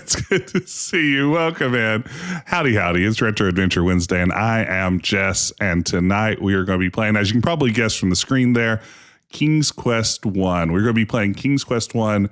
It's good to see you. Welcome in. Howdy, howdy. It's Retro Adventure Wednesday, and I am Jess. And tonight we are going to be playing, as you can probably guess from the screen there, King's Quest 1. We're going to be playing King's Quest 1,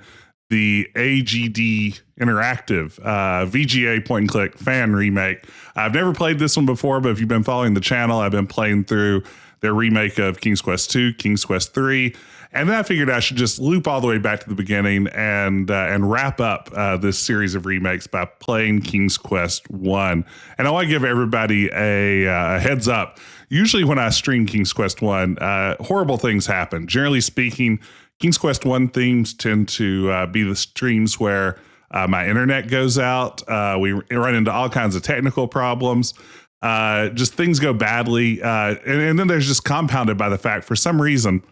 the AGD Interactive VGA point-and-click fan remake. I've never played this one before, but if you've been following the channel, I've been playing through their remake of King's Quest 2, King's Quest 3, and then I figured I should just loop all the way back to the beginning and wrap up this series of remakes by playing King's Quest 1. And I want to give everybody a heads up. Usually when I stream King's Quest 1, horrible things happen. Generally speaking, King's Quest 1 themes tend to be the streams where my internet goes out. We run into all kinds of technical problems. Just things go badly. And then there's just compounded by the fact, for some reason,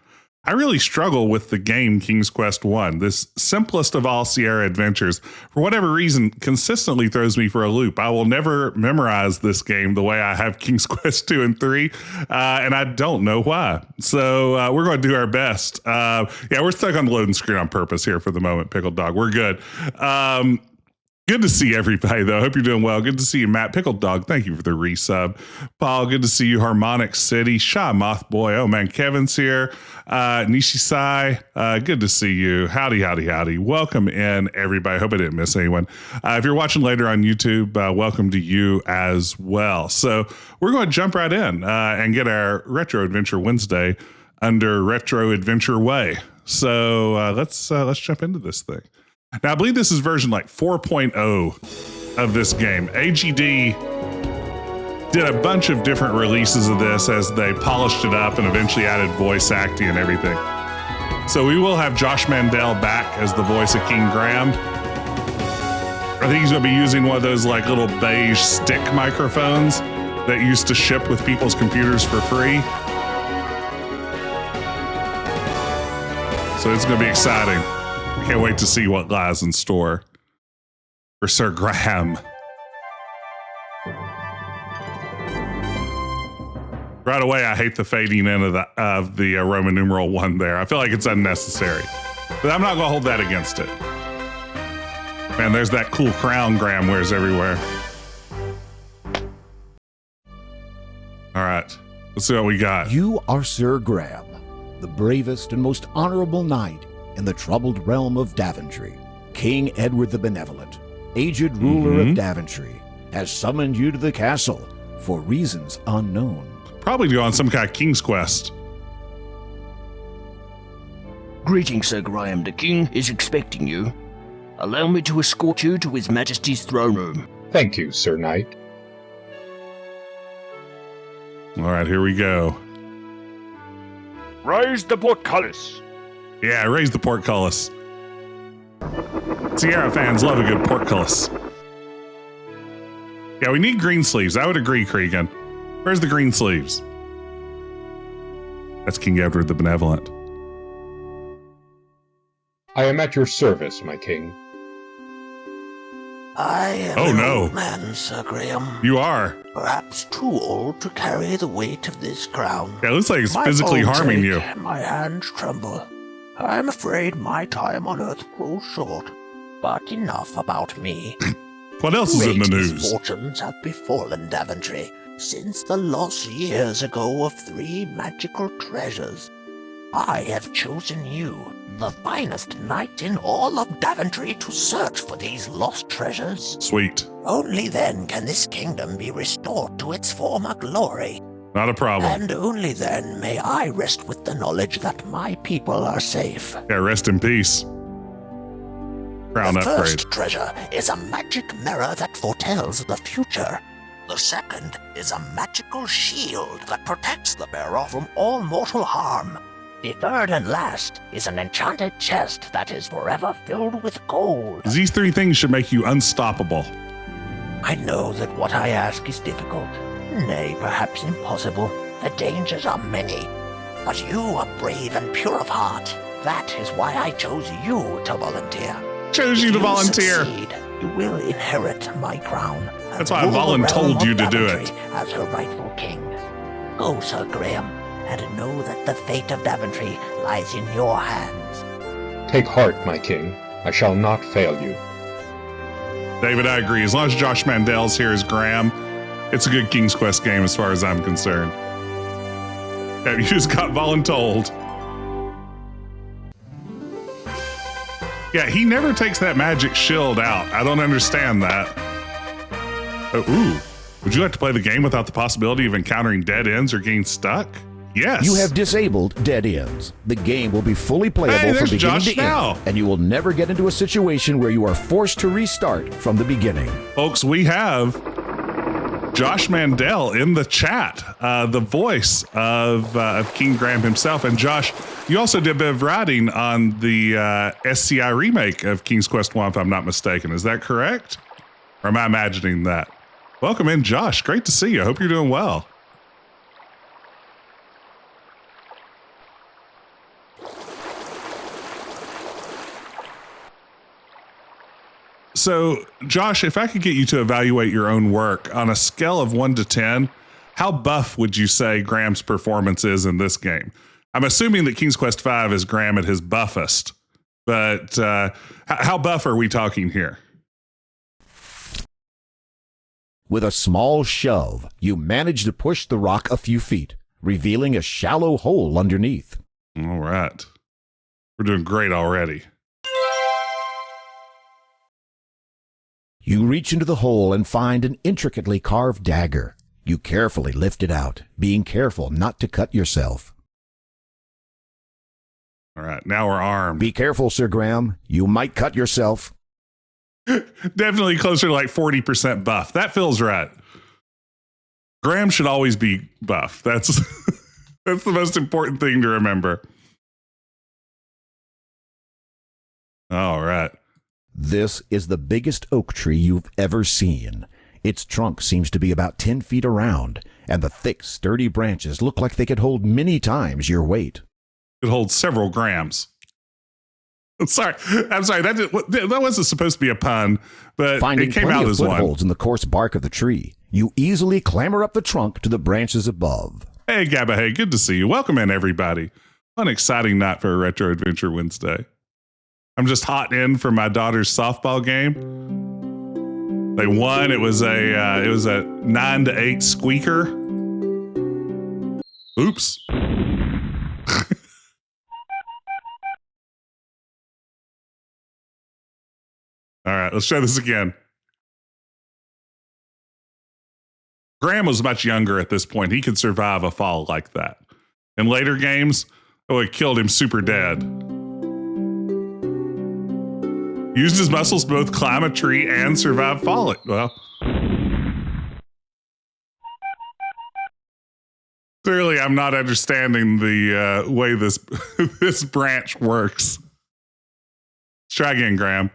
I really struggle with the game King's Quest 1. This simplest of all Sierra adventures, for whatever reason, consistently throws me for a loop. I will never memorize this game the way I have King's Quest 2 and 3, and I don't know why. So we're going to do our best. Yeah, we're stuck on the loading screen on purpose here for the moment, Pickled Dog. We're good. Good to see everybody, though. Hope you're doing well. Good to see you, Matt. Pickled Dog, thank you for the resub. Paul, good to see you. Harmonic City. Shy Moth Boy. Oh, man. Kevin's here. Nishisai, good to see you. Howdy, howdy, howdy. Welcome in, everybody. Hope I didn't miss anyone. If you're watching later on YouTube, welcome to you as well. So we're going to jump right in and get our Retro Adventure Wednesday under Retro Adventure Way. So let's jump into this thing. Now, I believe this is version like 4.0 of this game. AGD did a bunch of different releases of this as they polished it up and eventually added voice acting and everything. So we will have Josh Mandel back as the voice of King Graham. I think he's going to be using one of those like little beige stick microphones that used to ship with people's computers for free. So it's going to be exciting. Can't wait to see what lies in store for Sir Graham. Right away, I hate the fading in of the Roman numeral 1 there. I feel like it's unnecessary, but I'm not going to hold that against it. Man, there's that cool crown Graham wears everywhere. All right, let's see what we got. You are Sir Graham, the bravest and most honorable knight in the troubled realm of Daventry. King Edward the Benevolent, aged ruler of Daventry, has summoned you to the castle for reasons unknown. Probably to go on some kind of King's Quest. Greetings, Sir Graham. The King is expecting you. Allow me to escort you to His Majesty's throne room. Thank you, Sir Knight. All right, here we go. Raise the portcullis. Yeah, raise the portcullis. Sierra fans love a good portcullis. Yeah, we need green sleeves. I would agree, Cregan. Where's the green sleeves? That's King Edward the Benevolent. I am at your service, my king. I am an old man, Sir Graham. You are. Perhaps too old to carry the weight of this crown. Yeah, it looks like it's physically harming you. My hands tremble. I'm afraid my time on Earth grows short. But enough about me. What else is in the news? Misfortunes have befallen Daventry since the loss years ago of 3 magical treasures. I have chosen you, the finest knight in all of Daventry, to search for these lost treasures. Sweet. Only then can this kingdom be restored to its former glory. Not a problem. And only then may I rest with the knowledge that my people are safe. Yeah, rest in peace. Crown the upgrade. First treasure is a magic mirror that foretells the future. The second is a magical shield that protects the bearer from all mortal harm. The third and last is an enchanted chest that is forever filled with gold. These 3 things should make you unstoppable. I know that what I ask is difficult. Nay, perhaps impossible. The dangers are many. But you are brave and pure of heart. That is why I chose you to volunteer. Chose you to volunteer. Succeed, you will inherit my crown. That's why I voluntold you to do it. As her rightful king. Go, Sir Graham, and know that the fate of Daventry lies in your hands. Take heart, my king. I shall not fail you. David, I agree. As long as Josh Mandel's here as Graham, it's a good King's Quest game as far as I'm concerned. Yeah, you just got voluntold. Yeah, he never takes that magic shield out. I don't understand that. Oh, ooh. Would you like to play the game without the possibility of encountering dead ends or getting stuck? Yes. You have disabled dead ends. The game will be fully playable from there's beginning Josh to now. end, and you will never get into a situation where you are forced to restart from the beginning. Folks, we have Josh Mandel in the chat, the voice of King Graham himself. And Josh, you also did a bit of writing on the SCI remake of King's Quest 1, if I'm not mistaken. Is that correct? Or am I imagining that? Welcome in, Josh. Great to see you. I hope you're doing well. So, Josh, if I could get you to evaluate your own work on a scale of 1 to 10, how buff would you say Graham's performance is in this game? I'm assuming that King's Quest V is Graham at his buffest, but how buff are we talking here? With a small shove, you manage to push the rock a few feet, revealing a shallow hole underneath. All right. We're doing great already. You reach into the hole and find an intricately carved dagger. You carefully lift it out, being careful not to cut yourself. All right, now we're armed. Be careful, Sir Graham. You might cut yourself. Definitely closer to like 40% buff. That feels right. Graham should always be buff. That's that's the most important thing to remember. All right. This is the biggest oak tree you've ever seen. Its trunk seems to be about 10 feet around, and the thick, sturdy branches look like they could hold many times your weight. It holds several grams. I'm sorry. That wasn't supposed to be a pun, but Finding it came plenty out of as one. footholds in the coarse bark of the tree, you easily clamber up the trunk to the branches above. Hey, Gabba, hey, good to see you. Welcome in, everybody. What an exciting night for a Retro Adventure Wednesday. I'm just hot in for my daughter's softball game. They won. It was a 9-8 squeaker. Oops. All right, let's try this again. Graham was much younger at this point. He could survive a fall like that. In later games, it killed him super dead. Used his muscles to both climb a tree and survive falling. Well, clearly I'm not understanding the way this this branch works. Let's try again, Graham.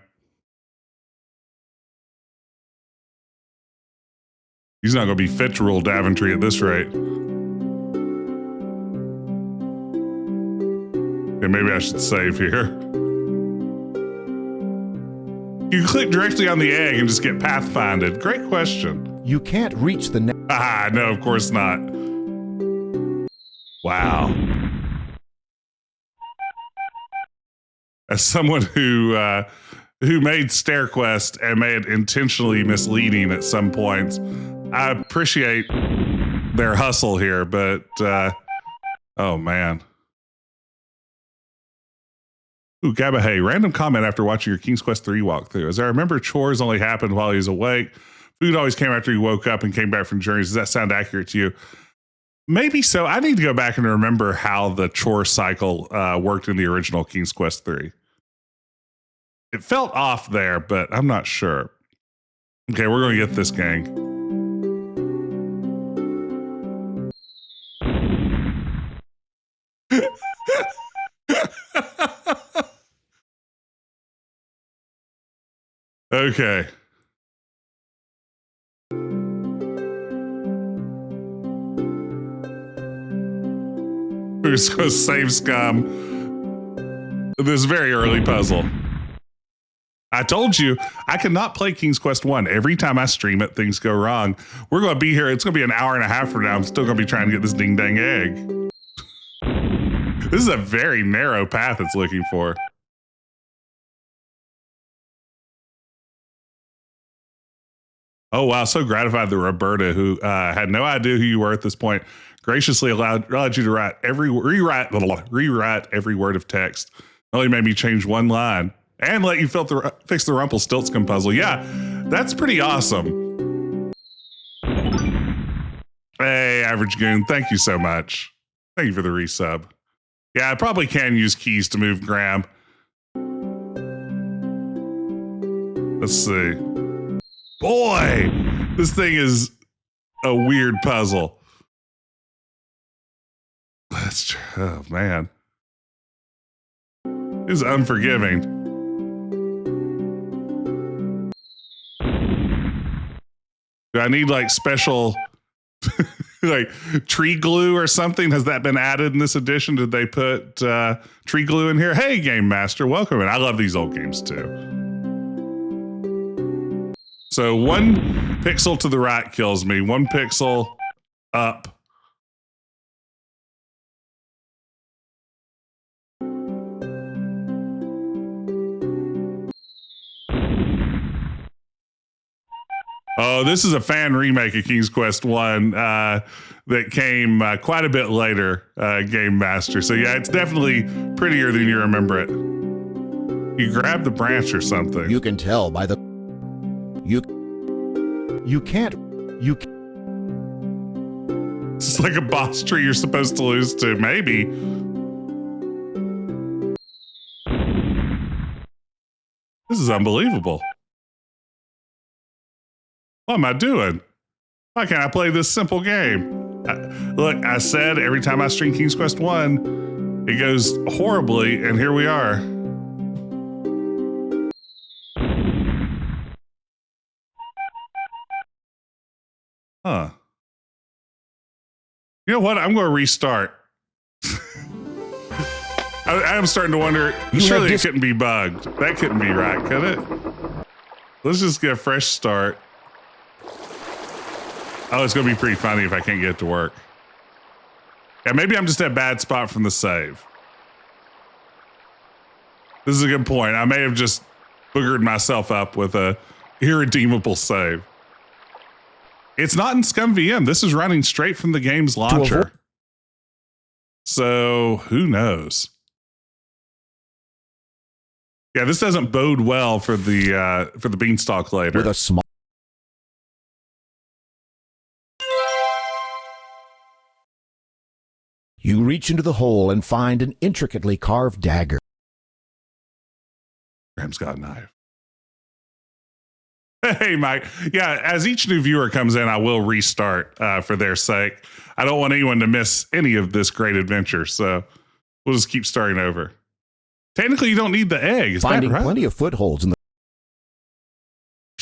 He's not going to be fit to rule Daventry at this rate. Okay, maybe I should save here. You can click directly on the egg and just get pathfinded. Great question. You can't reach the Ah, no, of course not. Wow. As someone who made StairQuest and made it intentionally misleading at some points, I appreciate their hustle here, but oh man. Ooh, Gabba, hey, random comment after watching your King's Quest 3 walkthrough. As I remember, chores only happened while he was awake. Food always came after he woke up and came back from journeys. Does that sound accurate to you? Maybe so. I need to go back and remember how the chore cycle worked in the original King's Quest 3. It felt off there, but I'm not sure. Okay, we're going to get this, gang. Okay. We're just going to save scum this very early puzzle. I told you I cannot play King's Quest 1. Every time I stream it, things go wrong. We're going to be here. It's going to be an hour and a half from now. I'm still going to be trying to get this ding dang egg. This is a very narrow path it's looking for. Oh, wow. So gratified that Roberta, who had no idea who you were at this point, graciously allowed you to rewrite every word of text. Only made me change one line and let you fix the Rumpelstiltskin puzzle. Yeah, that's pretty awesome. Hey, Average Goon, thank you so much. Thank you for the resub. Yeah, I probably can use keys to move Graham. Let's see. Boy, this thing is a weird puzzle. That's true. Oh, man. It's unforgiving. Do I need like special like tree glue or something? Has that been added in this edition? Did they put tree glue in here? Hey, Game Master, welcome in. I love these old games too. So 1 pixel to the right kills me, 1 pixel up. Oh, this is a fan remake of King's Quest 1 that came quite a bit later, Game Master. So yeah, it's definitely prettier than you remember it. You grab the branch or something. You can tell by the... You can't... It's like a boss tree you're supposed to lose to, maybe. This is unbelievable. What am I doing? Why can't I play this simple game? Look, I said every time I stream King's Quest 1, it goes horribly, and here we are. Huh. You know what? I'm going to restart. I am starting to wonder, surely it couldn't be bugged. That couldn't be right, could it? Let's just get a fresh start. Oh, it's going to be pretty funny if I can't get it to work. Yeah, maybe I'm just at a bad spot from the save. This is a good point. I may have just boogered myself up with a irredeemable save. It's not in Scum VM. This is running straight from the game's launcher. So who knows? Yeah, this doesn't bode well for the beanstalk later. With a small... You reach into the hole and find an intricately carved dagger. Graham's got a knife. Hey, Mike. Yeah, as each new viewer comes in, I will restart for their sake. I don't want anyone to miss any of this great adventure, so we'll just keep starting over. Technically, you don't need the egg. Is Finding that right? plenty of footholds in the...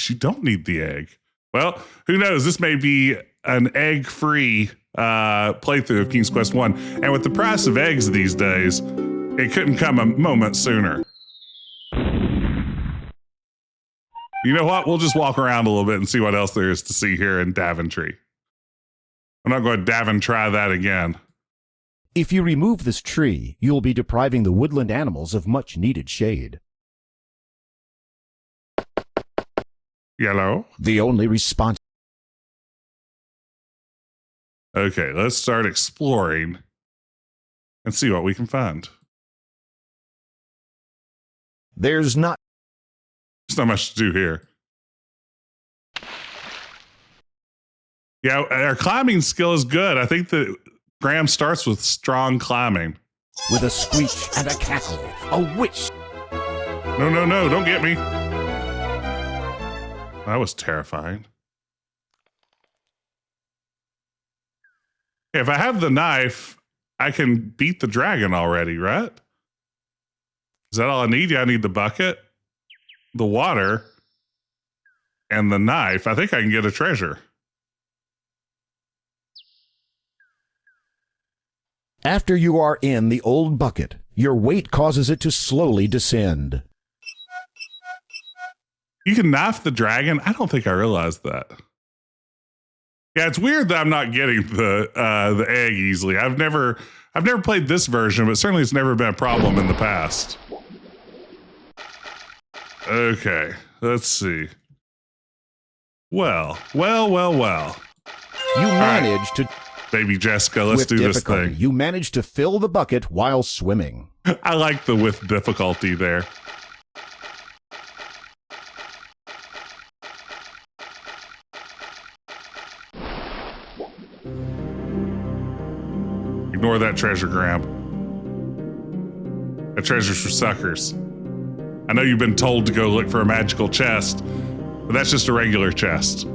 You don't need the egg. Well, who knows? This may be an egg-free playthrough of King's Quest 1. And with the price of eggs these days, it couldn't come a moment sooner. You know what? We'll just walk around a little bit and see what else there is to see here in Daventry. I'm not going to try that again. If you remove this tree, you'll be depriving the woodland animals of much needed shade. Yellow? The only response... Okay, let's start exploring and see what we can find. There's not much to do here. Yeah, our climbing skill is good. I think that Graham starts with strong climbing. With a screech and a cackle, a witch... No, no, no, don't get me. That was terrifying. If I have the knife, I can beat the dragon already, right? Is that all I need? Yeah, I need the bucket, the water, and the knife. I think I can get a treasure. After you are in the old bucket, your weight causes it to slowly descend. You can knife the dragon? I don't think I realized that. Yeah, it's weird that I'm not getting the egg easily. I've never played this version, but certainly it's never been a problem in the past. Okay, let's see. Well, well, well, well. You managed to, Baby Jessica, let's with do this difficulty, thing. you managed to fill the bucket while swimming. I like the with difficulty there. Ignore that treasure, Graham. That treasure's for suckers. I know you've been told to go look for a magical chest, but that's just a regular chest.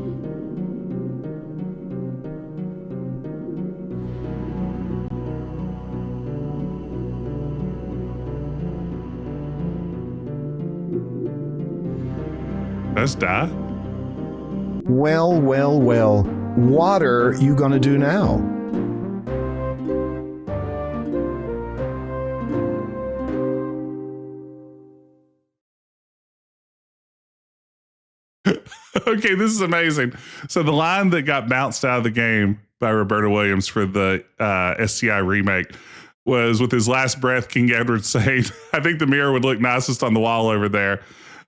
Let's die. Well, well, well. What are you gonna do now? Okay, this is amazing. So the line that got bounced out of the game by Roberta Williams for the SCI remake was, with his last breath, King Edward saying, I think the mirror would look nicest on the wall over there.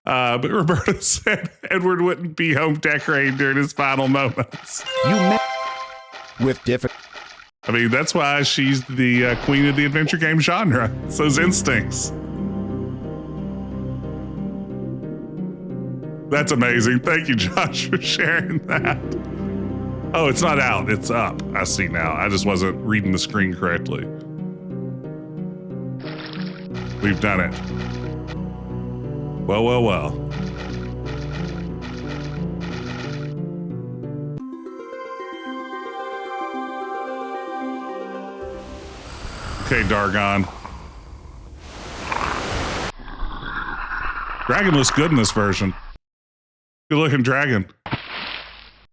But Roberta said Edward wouldn't be home decorating during his final moments. You met with difficulty. I mean, that's why she's the queen of the adventure game genre. It's those instincts. That's amazing. Thank you, Josh, for sharing that. Oh, it's not out. It's up. I see now. I just wasn't reading the screen correctly. We've done it. Well, well, well. Okay, Dargon. Dragon looks good in this version. Good looking dragon.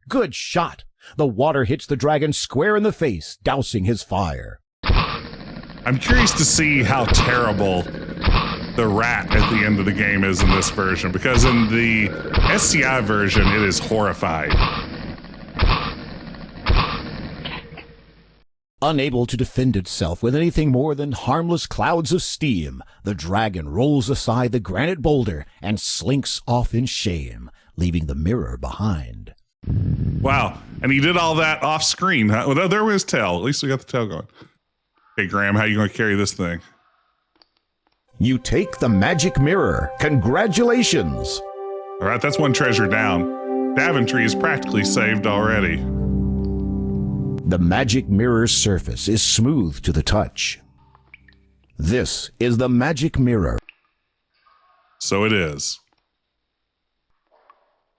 Good shot. The water hits the dragon square in the face, dousing his fire. I'm curious to see how terrible the rat at the end of the game is in this version, because in the SCI version, it is horrifying. Unable to defend itself with anything more than harmless clouds of steam, the dragon rolls aside the granite boulder and slinks off in shame, leaving the mirror behind. Wow. And he did all that off screen. Huh? Well, there was his tail. At least we got the tail going. Hey, Graham, how you going to carry this thing? You take the magic mirror. Congratulations! All right, that's one treasure down. Daventry is practically saved already. The magic mirror's surface is smooth to the touch. This is the magic mirror. So it is.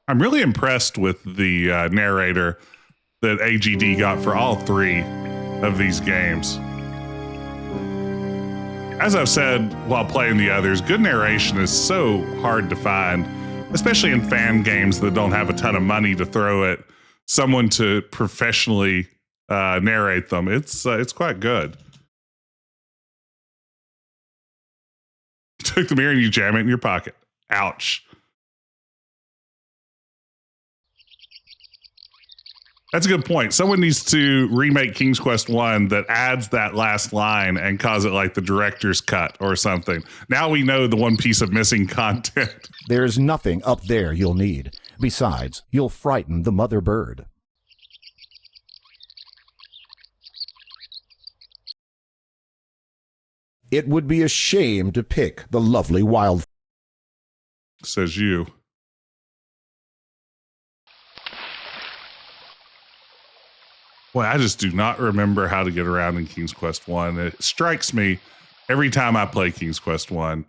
I'm really impressed with the narrator that AGD got for all three of these games. As I've said while playing the others, good narration is so hard to find, especially in fan games that don't have a ton of money to throw at someone to professionally narrate them. It's quite good. You took the mirror and you jam it in your pocket. Ouch. That's a good point. Someone needs to remake King's Quest 1 that adds that last line and calls it like the director's cut or something. Now we know the one piece of missing content. There's nothing up there you'll need. Besides, you'll frighten the mother bird. It would be a shame to pick the lovely wild. Says you. Boy, I just do not remember how to get around in King's Quest 1. It strikes me every time I play King's Quest 1.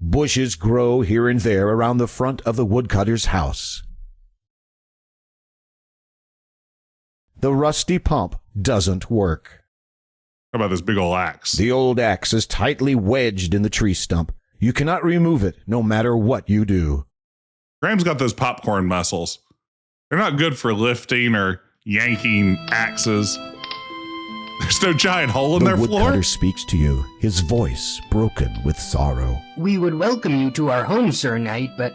Bushes grow here and there around the front of the woodcutter's house. The rusty pump doesn't work. How about this big old axe? The old axe is tightly wedged in the tree stump. You cannot remove it no matter what you do. Graham's got those popcorn muscles. They're not good for lifting or yanking axes. There's no giant hole in their The floor. woodcutter speaks to you, his voice broken with sorrow. We would welcome you to our home, Sir Knight, but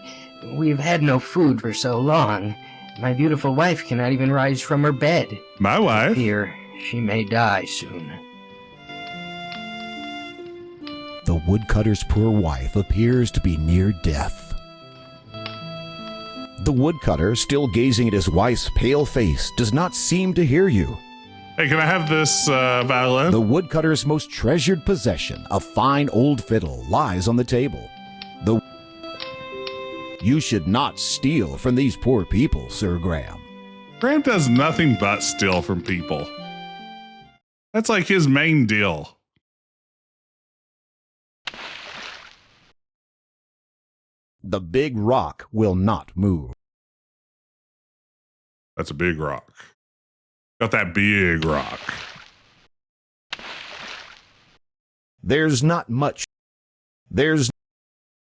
we've had no food for so long. My beautiful wife cannot even rise from her bed. My wife? Fear she may die soon. The woodcutter's poor wife appears to be near death. The woodcutter, still gazing at his wife's pale face, does not seem to hear you. Hey, can I have this violin? The woodcutter's most treasured possession, a fine old fiddle, lies on the table. You should not steal from these poor people, Sir Graham. Graham does nothing but steal from people. That's like his main deal. The big rock will not move. That's a big rock. Got that big rock. There's not much. Well,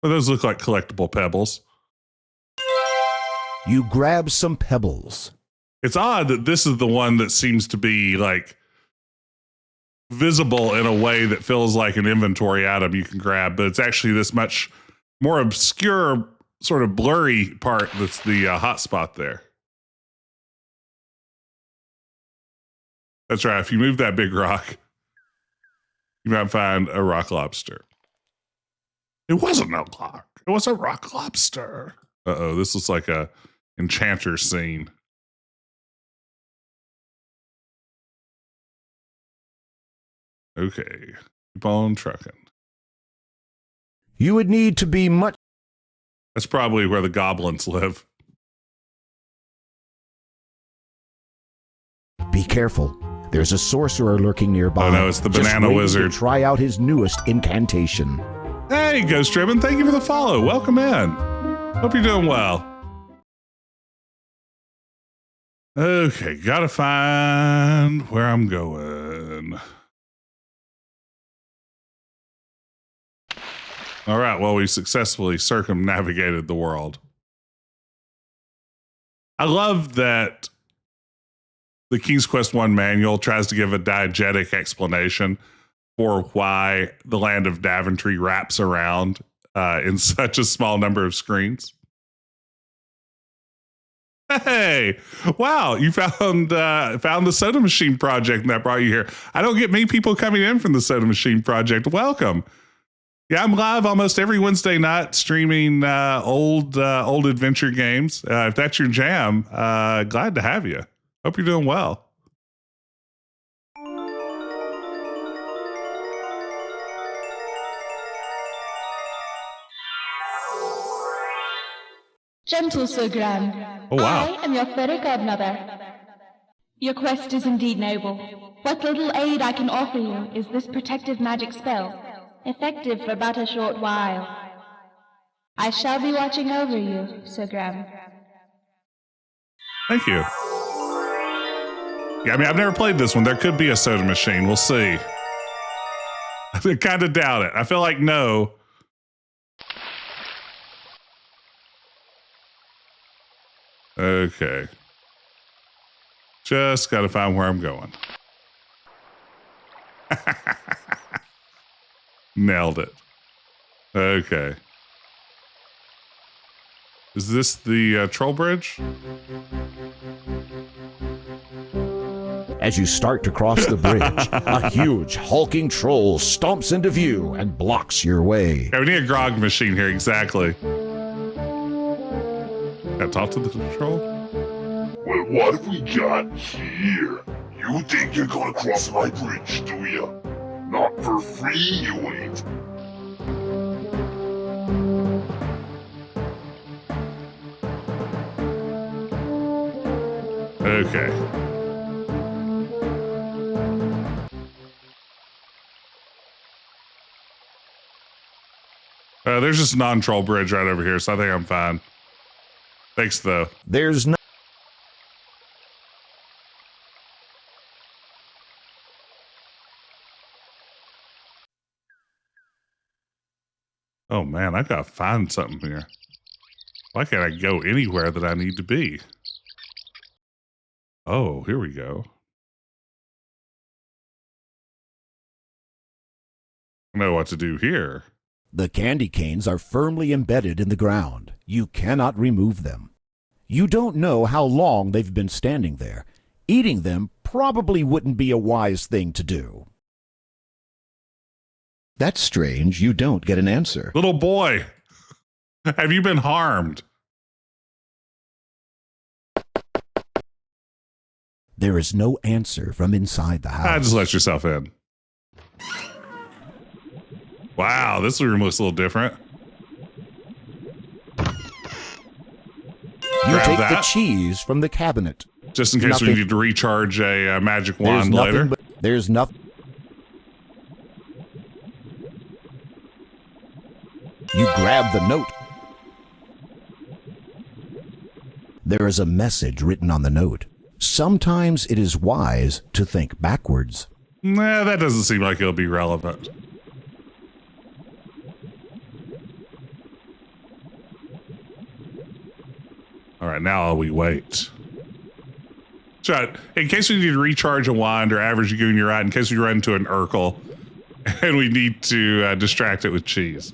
those look like collectible pebbles. You grab some pebbles. It's odd that this is the one that seems to be like visible in a way that feels like an inventory item you can grab, but it's actually this much more obscure, sort of blurry part that's the hot spot there. That's right. If you move that big rock, you might find a rock lobster. It wasn't a rock. It was a rock lobster. Uh-oh, this looks like a enchanter scene. Okay, keep on trucking. You would need to be much. That's probably where the goblins live. Be careful. There's a sorcerer lurking nearby. Oh no, it's the Just banana wait wizard. to try out his newest incantation. Hey, Ghost Ribbon, thank you for the follow. Welcome in. Hope you're doing well. Okay, gotta find where I'm going. All right, well, we successfully circumnavigated the world. I love that the King's Quest I manual tries to give a diegetic explanation for why the land of Daventry wraps around in such a small number of screens. Hey, wow, you found the Soda Machine Project, and that brought you here. I don't get many people coming in from the Soda Machine Project. Welcome. Yeah, I'm live almost every Wednesday night streaming old adventure games. If that's your jam, glad to have you. Hope you're doing well. Gentle Sir Graham, Oh, wow. I am your fairy godmother. Your quest is indeed noble. What little aid I can offer you is this protective magic spell, effective for but a short while. I shall be watching over you, Sir Graham. Thank you. Yeah, I mean, I've never played this one. There could be a soda machine. We'll see. I kind of doubt it. I feel like no. Okay. Just got to find where I'm going. Nailed it. Okay. Is this the troll bridge? As you start to cross the bridge, a huge, hulking troll stomps into view and blocks your way. Yeah, we need a grog machine here, exactly. Gotta talk to the troll? Well, what have we got here? You think you're gonna cross my bridge, do ya? Not for free, you ain't. Okay. There's just a non-troll bridge right over here, so I think I'm fine. Thanks, though. There's no. Oh, man, I gotta find something here. Why can't I go anywhere that I need to be? Oh, here we go. I know what to do here. The candy canes are firmly embedded in the ground. You cannot remove them. You don't know how long they've been standing there. Eating them probably wouldn't be a wise thing to do. That's strange. You don't get an answer. Little boy, have you been harmed? There is no answer from inside the house. Just let yourself in. Wow, this room looks a little different. You Grab take that. the cheese from the cabinet. Just in case we need to recharge a magic wand later. There's nothing. You grab the note. There is a message written on the note. Sometimes it is wise to think backwards. Nah, that doesn't seem like it'll be relevant. All right, now we wait. So, in case we need to recharge a wand or average a goon, you're right. In case we run into an Urkel and we need to distract it with cheese.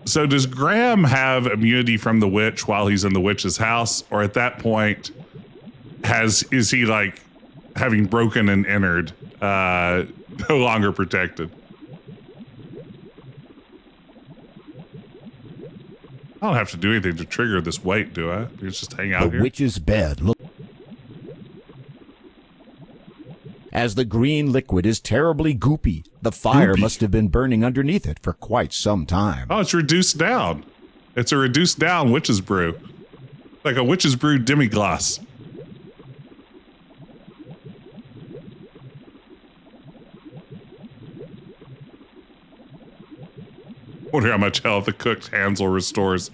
So does Graham have immunity from the witch while he's in the witch's house? Or at that point, is he like, having broken and entered, no longer protected? I don't have to do anything to trigger this wait, do I? You just hang out here? The witch's bed. Look. As the green liquid is terribly goopy, the fire must have been burning underneath it for quite some time. Oh, it's reduced down. It's a reduced down witch's brew. Like a witch's brew demi-glace. Wonder how much health the cooked Hansel restores.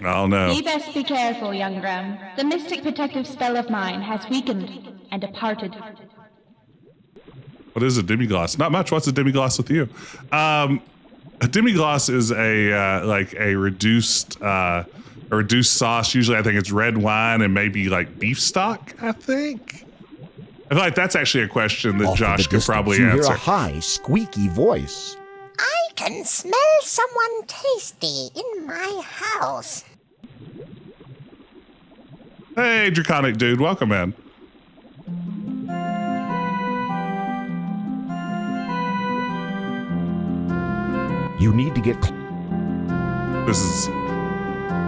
I don't know. Ye best be careful, young Graham. The mystic protective spell of mine has weakened and departed. What is a demi-glace? Not much. What's a demi-glace with you? A demi-glace is a like a reduced sauce. Usually, I think it's red wine and maybe like beef stock. I think. I feel like that's actually a question that Josh could probably you answer. Hear a high, squeaky voice. I can smell someone tasty in my house. Hey, Draconic Dude, welcome in. You need to get. This is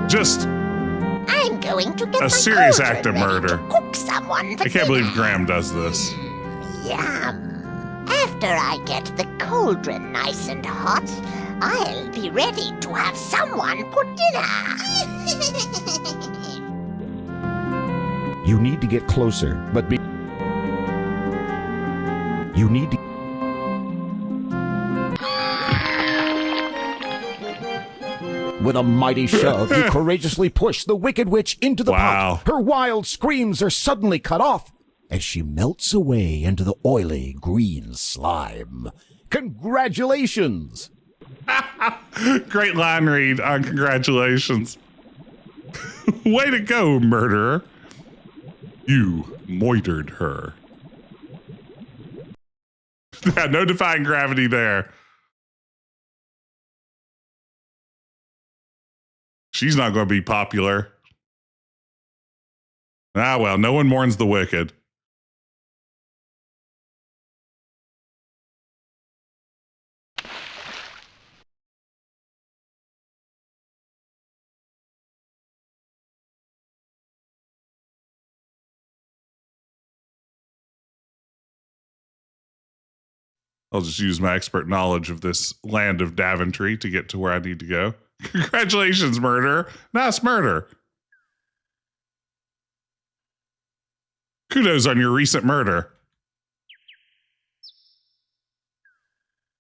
just I'm going to get a the serious cauldron act of ready murder. to cook someone for I can't believe dinner. Graham does this. Yum. After I get the cauldron nice and hot, I'll be ready to have someone put dinner. You need to get closer, but be. You need to. With a mighty shove, you courageously push the Wicked Witch into the pot. Her wild screams are suddenly cut off as she melts away into the oily green slime. Congratulations! Great line read on congratulations. Way to go, murderer. You moitered her. No defying gravity there. She's not going to be popular. Ah, well, no one mourns the wicked. I'll just use my expert knowledge of this land of Daventry to get to where I need to go. Congratulations, murderer. Nice murder. Kudos on your recent murder.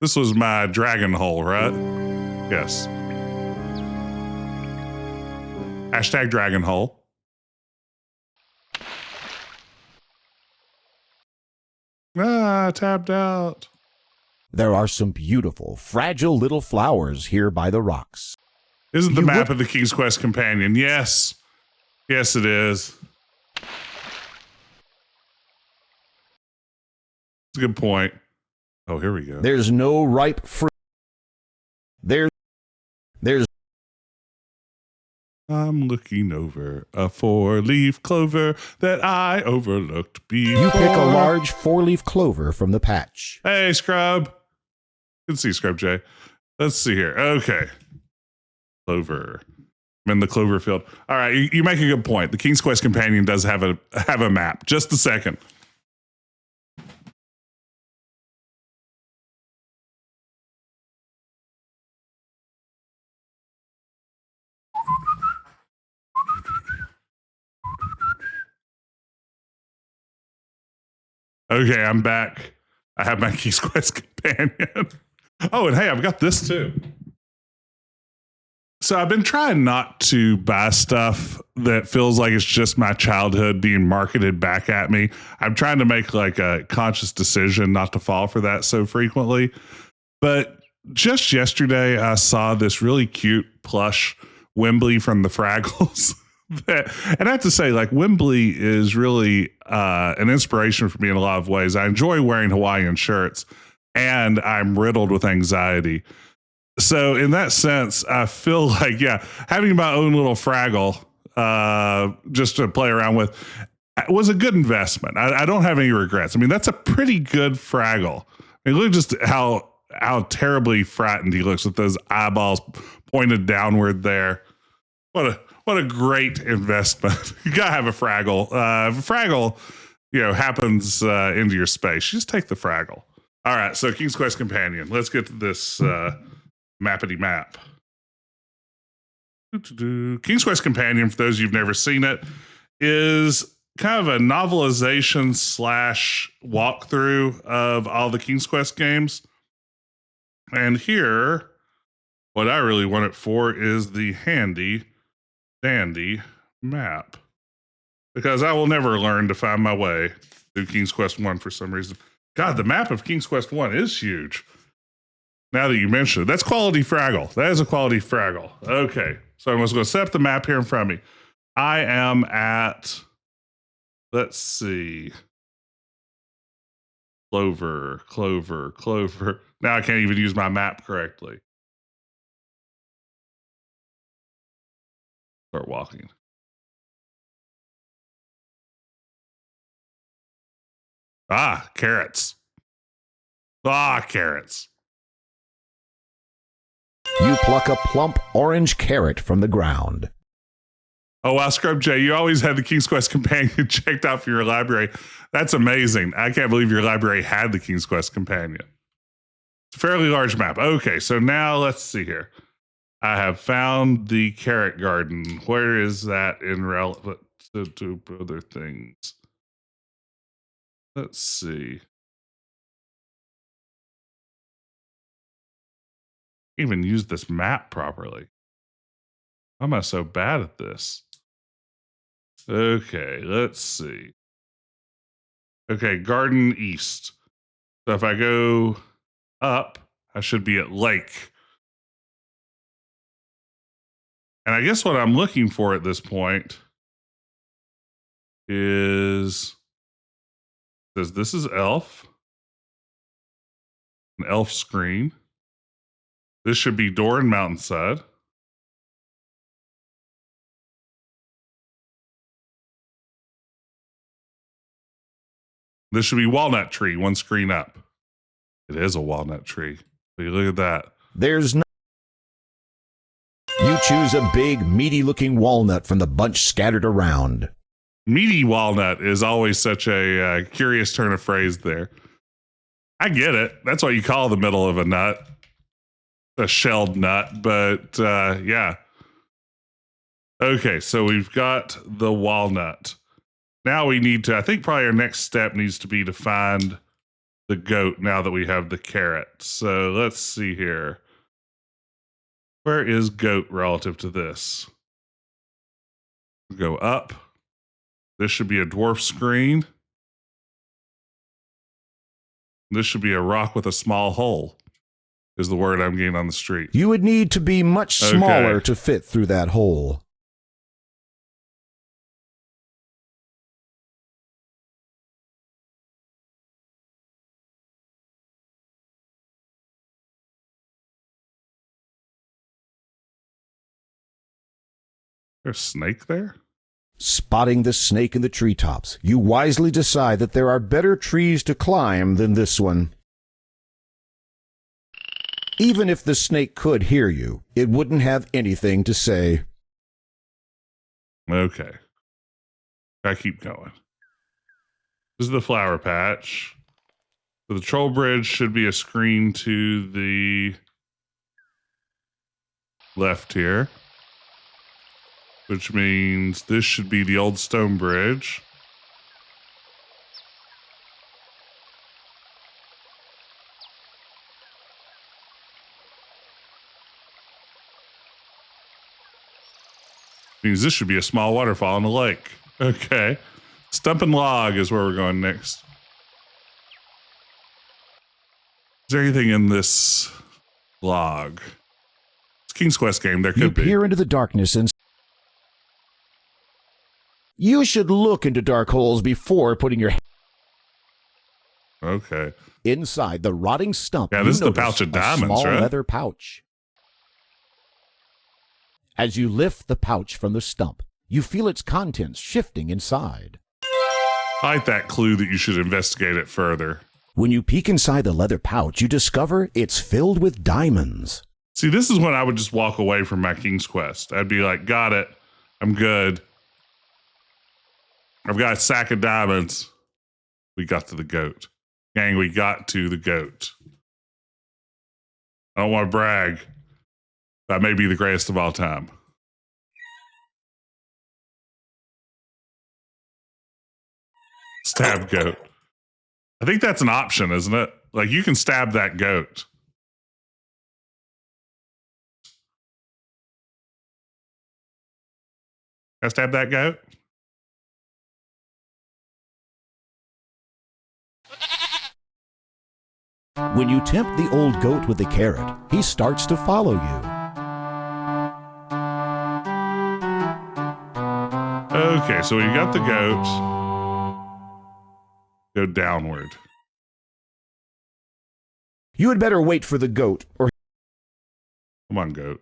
This was my dragon hole, right? Yes. Hashtag dragon hole. Ah, tapped out. There are some beautiful, fragile little flowers here by the rocks. Isn't the map of the King's Quest companion? Yes. Yes, it is. That's a good point. Oh, here we go. There's no ripe fruit. There's I'm looking over a 4-leaf clover that I overlooked before. You pick a large 4-leaf clover from the patch. Hey, Scrub. Good to see you, Scrub J. Let's see here. Okay. Clover. I'm in the clover field. All right, you make a good point. The King's Quest Companion does have a map. Just a second. Okay, I'm back. I have my King's Quest Companion. Oh, and hey, I've got this too. So I've been trying not to buy stuff that feels like it's just my childhood being marketed back at me. I'm trying to make like a conscious decision not to fall for that so frequently. But just yesterday, I saw this really cute plush Wembley from the Fraggles. And I have to say, like, Wembley is really an inspiration for me in a lot of ways. I enjoy wearing Hawaiian shirts, and I'm riddled with anxiety. So in that sense, I feel like, yeah, having my own little Fraggle just to play around with was a good investment. I don't have any regrets. I mean, that's a pretty good Fraggle. I mean, look just how terribly frightened he looks with those eyeballs pointed downward there. What a great investment. You gotta have a Fraggle. If a Fraggle, happens into your space, you just take the Fraggle. All right, so King's Quest Companion. Let's get to this mappity map. King's Quest Companion, for those of you who've never seen it, is kind of a novelization / walkthrough of all the King's Quest games. And here, what I really want it for is the handy dandy map, because I will never learn to find my way through King's Quest 1 for some reason. God, the map of King's Quest 1 is huge. Now that you mention it, that's quality Fraggle. That is a quality Fraggle. Okay, so I'm just going to set up the map here in front of me. I am at, let's see, Clover. Now I can't even use my map correctly. Start walking. Carrots. Carrots. You pluck a plump orange carrot from the ground. Oh, wow, Scrub J, you always had the King's Quest Companion checked out for your library. That's amazing. I can't believe your library had the King's Quest Companion. It's a fairly large map. Okay, so now let's see here. I have found the carrot garden. Where is that in relevant to other things? Let's see. Even use this map properly. Why am I so bad at this? Okay, let's see. Okay, garden east. So if I go up, I should be at lake. And I guess what I'm looking for at this point is, this is elf. An elf screen. This should be door and mountainside. This should be walnut tree, one screen up. It is a walnut tree. Look at that. There's no. You choose a big, meaty-looking walnut from the bunch scattered around. Meaty walnut is always such a curious turn of phrase there. I get it. That's what you call the middle of a nut. A shelled nut, but yeah. Okay, so we've got the walnut. Now we need to, I think probably our next step needs to be to find the goat now that we have the carrot. So let's see here. Where is goat relative to this? We'll go up. This should be a dwarf screen. This should be a rock with a small hole, is the word I'm getting on the street. You would need to be much smaller to fit through that hole. There's a snake there? Spotting the snake in the treetops, you wisely decide that there are better trees to climb than this one. Even if the snake could hear you, it wouldn't have anything to say. Okay. I keep going. This is the flower patch. So the troll bridge should be a screen to the left here, which means this should be the old stone bridge. Means this should be a small waterfall in the lake. Okay. Stump and log is where we're going next. Is there anything in this log? It's a King's Quest game. There could be. You peer into the darkness and... You should look into dark holes before putting your... Okay. Inside the rotting stump, yeah, you this is the notice pouch of a diamonds, small right? leather pouch. As you lift the pouch from the stump, you feel its contents shifting inside. I like that clue that you should investigate it further. When you peek inside the leather pouch, you discover it's filled with diamonds. See, this is when I would just walk away from my King's Quest. I'd be like, got it. I'm good. I've got a sack of diamonds. We got to the goat. Gang, we got to the goat. I don't want to brag. That may be the greatest of all time. Stab goat. I think that's an option, isn't it? Like, you can stab that goat. Can I stab that goat? When you tempt the old goat with the carrot, he starts to follow you. Okay, so we got the goat. Go downward. You had better wait for the goat, or... Come on, goat.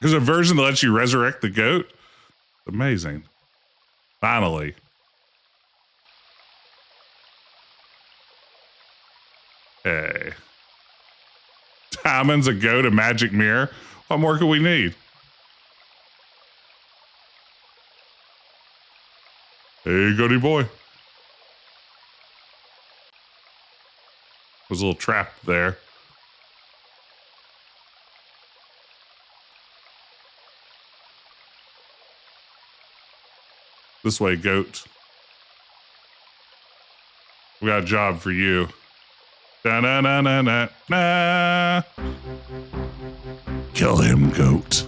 There's a version that lets you resurrect the goat. Amazing. Finally. Hey. Diamonds, a goat, a magic mirror. What more could we need? Hey, goaty boy. There's a little trap there. This way, goat. We got a job for you. Da-na-na-na-na-na. Kill him, goat.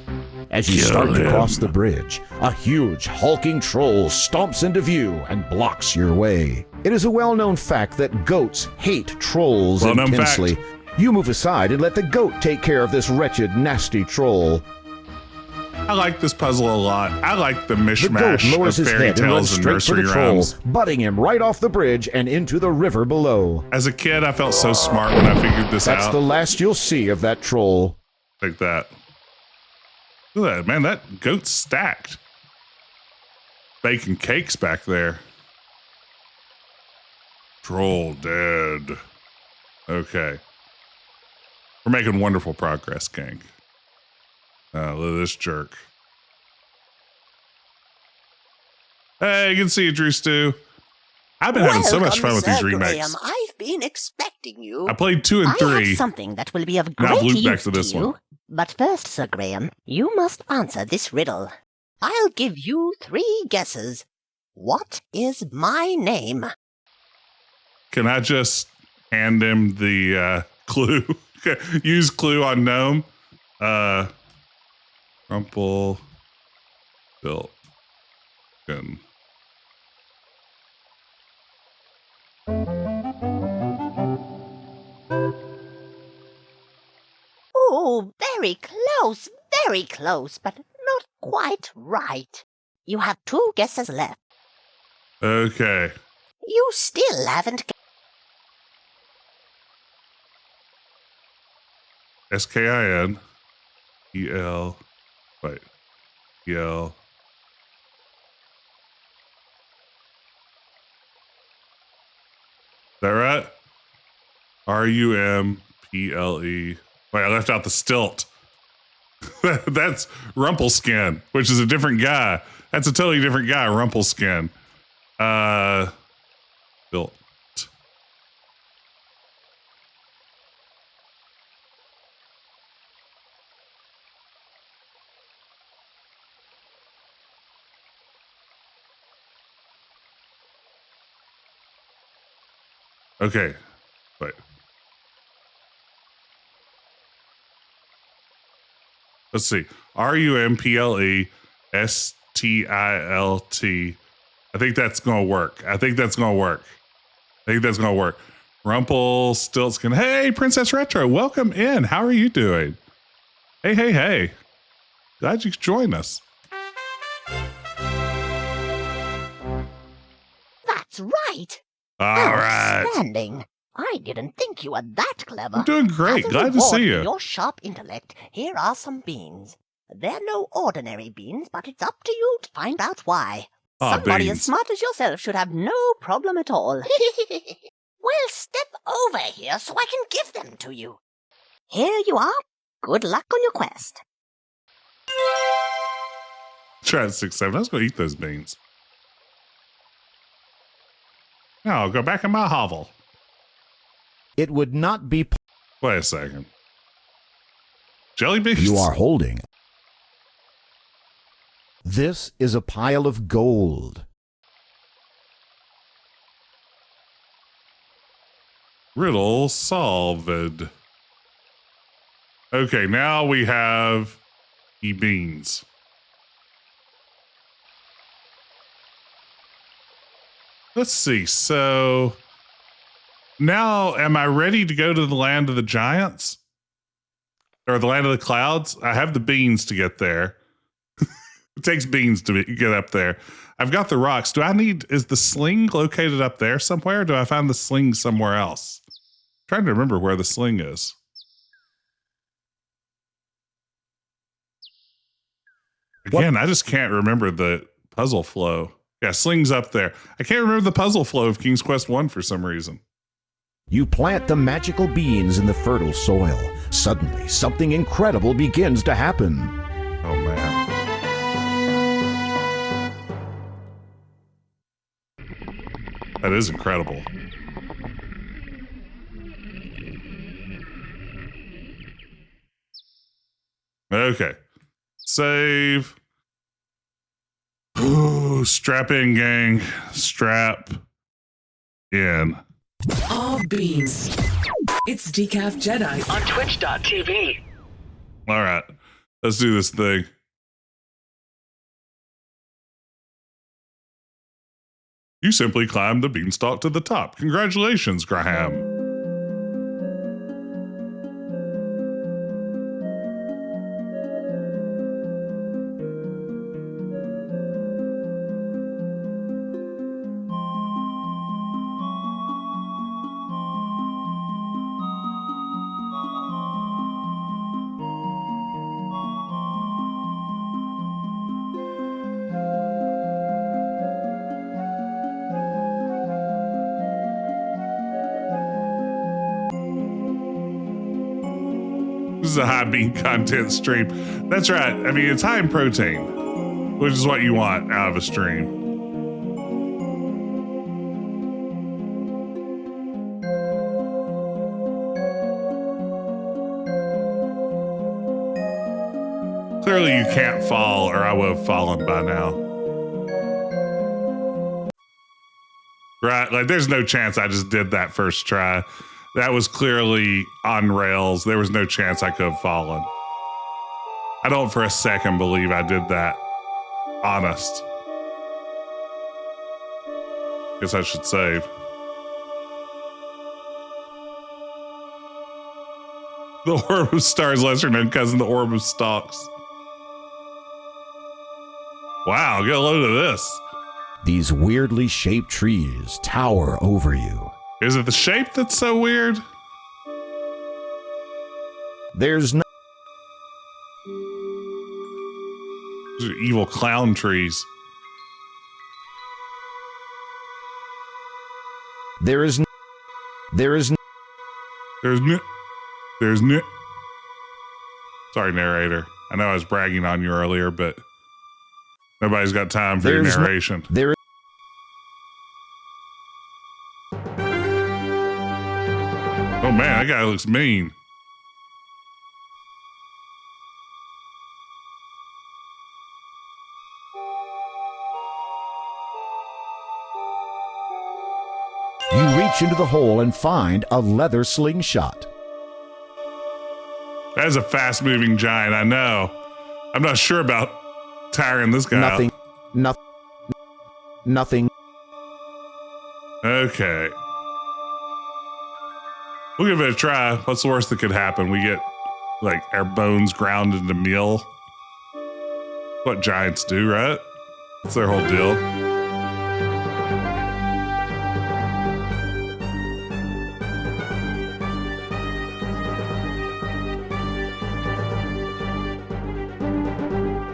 As you start to cross the bridge, a huge, hulking troll stomps into view and blocks your way. It is a well-known fact that goats hate trolls intensely. You move aside and let the goat take care of this wretched, nasty troll. I like this puzzle a lot. I like the mishmash The goat lowers of his fairy head and runs tales and straight for nursery the troll, rhymes. butting him right off the bridge and into the river below. As a kid, I felt so smart when I figured this out. That's the last you'll see of that troll. Like that. Look at that, man. That goat's stacked. Baking cakes back there. Troll dead. Okay. We're making wonderful progress, gang. Look at this jerk. Hey, good to see you, Drew Stew. I've been having so much fun with these remakes. Graham, I've been expecting you. I played 2 and 3. I have something that will be of Now I've great looped back use to this you. one. But first, Sir Graham, you must answer this riddle. I'll give you 3 guesses. What is my name? Can I just hand him the clue? Use clue on gnome. Rumple built. Oh, very close, but not quite right. You have 2 guesses left. Okay. You still haven't... SKIN. EL. Wait. EL. Is that right? RUMPLE. Wait, I left out the stilt. That's Rumpelskin, which is a different guy. That's a totally different guy, Rumpelskin. Stilt. Okay. Wait. Let's see. RUMPLE STILT. I think that's going to work. I think that's going to work. Rumpelstiltskin. Hey, Princess Retro. Welcome in. How are you doing? Hey. Glad you could join us. That's right. All right. Outstanding. I didn't think you were that clever. I'm doing great. As a Glad to reward see for you. your sharp intellect, here are some beans. They're no ordinary beans, but it's up to you to find out why. Somebody beans. as smart as yourself should have no problem at all. Well, step over here so I can give them to you. Here you are. Good luck on your quest. Try it 6, 7. I was going to eat those beans. No, I'll go back in my hovel. It would not be Wait a second. Jelly beans? you are holding. This is a pile of gold. Riddle solved. Okay, now we have beans. Let's see. So now, am I ready to go to the land of the giants? Or the land of the clouds? I have the beans to get there. It takes beans to get up there. I've got the rocks. Is the sling located up there somewhere? Or do I find the sling somewhere else? I'm trying to remember where the sling is. Again, I just can't remember the puzzle flow. Yeah, sling's up there. I can't remember the puzzle flow of King's Quest 1 for some reason. You plant the magical beans in the fertile soil. Suddenly, something incredible begins to happen. Oh, man. That is incredible. Okay. Save. Ooh, strap in, gang. Strap in. All beans. It's Decaf Jedi on Twitch.tv. All right. Let's do this thing. You simply climbed the beanstalk to the top. Congratulations, Graham. This is a high bean content stream. That's right. I mean, it's high in protein, which is what you want out of a stream. Clearly you can't fall, or I would have fallen by now. Right, like there's no chance I just did that first try. That was clearly on rails. There was no chance I could have fallen. I don't for a second believe I did that. Honest. Guess I should save. The Orb of Stars, lesser known cousin, the Orb of Stalks. Wow, get a load of this. These weirdly shaped trees tower over you. Is it the shape that's so weird? There's no... Those are evil clown trees. There's Sorry, narrator. I know I was bragging on you earlier, but nobody's got time for your narration. Oh man, that guy looks mean. You reach into the hole and find a leather slingshot. That's a fast-moving giant, I know. I'm not sure about tiring this guy out. Nothing. Okay. We'll give it a try. What's the worst that could happen? We get, like, our bones ground into meal. What giants do, right? That's their whole deal.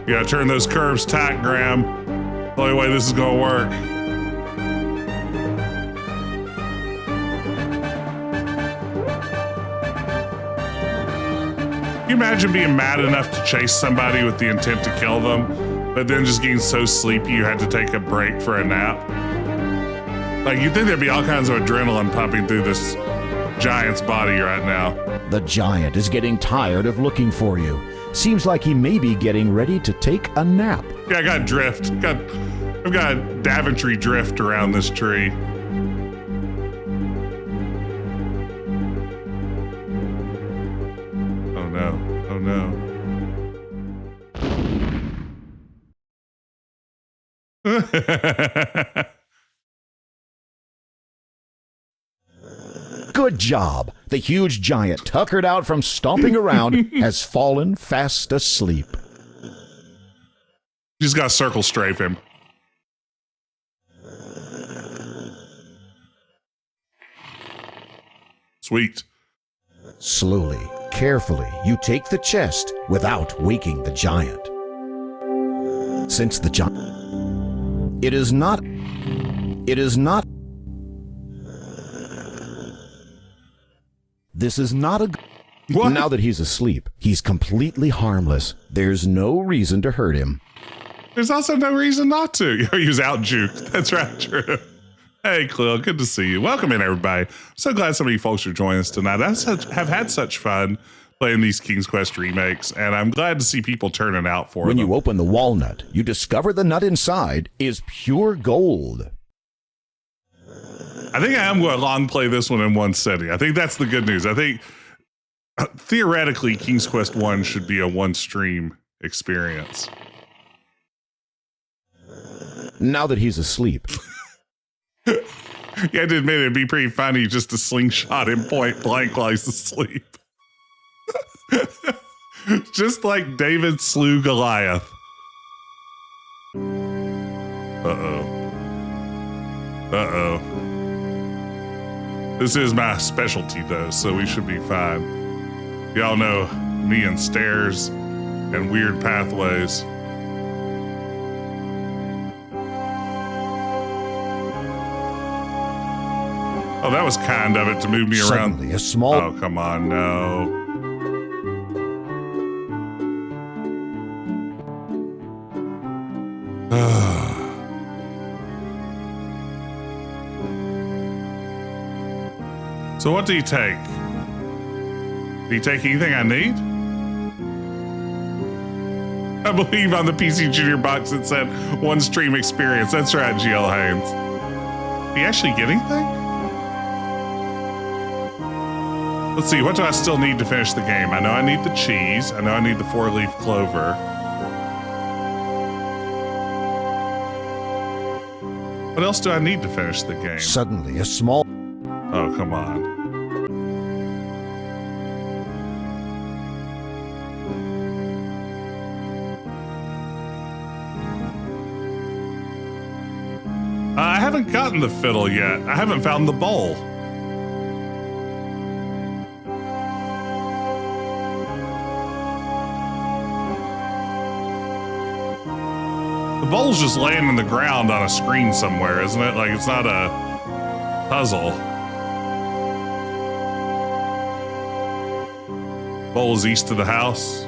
You gotta turn those curves tight, Graham. The only way this is gonna work. Can you imagine being mad enough to chase somebody with the intent to kill them, but then just getting so sleepy you had to take a break for a nap? Like, you'd think there'd be all kinds of adrenaline pumping through this giant's body right now. The giant is getting tired of looking for you. Seems like he may be getting ready to take a nap. Yeah, I got drift. I've got Daventry drift around this tree. Oh no. Oh no. Good job. The huge giant, tuckered out from stomping around, has fallen fast asleep. You just gotta circle strafe him. Sweet. Slowly, carefully, you take the chest without waking the giant. Since the giant... It is not... This is not a... What? Now that he's asleep, he's completely harmless. There's no reason to hurt him. There's also no reason not to. He was out juked. That's right, true. Hey, Cleo, good to see you. Welcome in, everybody. I'm so glad so many folks are joining us tonight. I have had such fun playing these King's Quest remakes, and I'm glad to see people turning out for When them. you open the walnut, you discover the nut inside is pure gold. I think I am going to long play this one in one setting. I think that's the good news. I think theoretically, King's Quest 1 should be a one stream experience. Now that he's asleep. Yeah, I did admit it'd be pretty funny just to slingshot him point blank while he's asleep. Just like David slew Goliath. Uh-oh. Uh-oh. This is my specialty, though, so we should be fine. Y'all know me and stairs and weird pathways. Oh, that was kind of it to move me around. Suddenly, a small... Oh, come on, no. So what do you take? Do you take anything I need? I believe on the PC Junior box it said one stream experience. That's right, GL Haynes. Do you actually get anything? Let's see, what do I still need to finish the game? I know I need the cheese. I know I need the 4-leaf clover. What else do I need to finish the game? Suddenly, a small... Oh, come on. I haven't gotten the fiddle yet. I haven't found the bowl. The bowl's just laying in the ground on a screen somewhere, isn't it? Like, it's not a puzzle. Bowl is east of the house.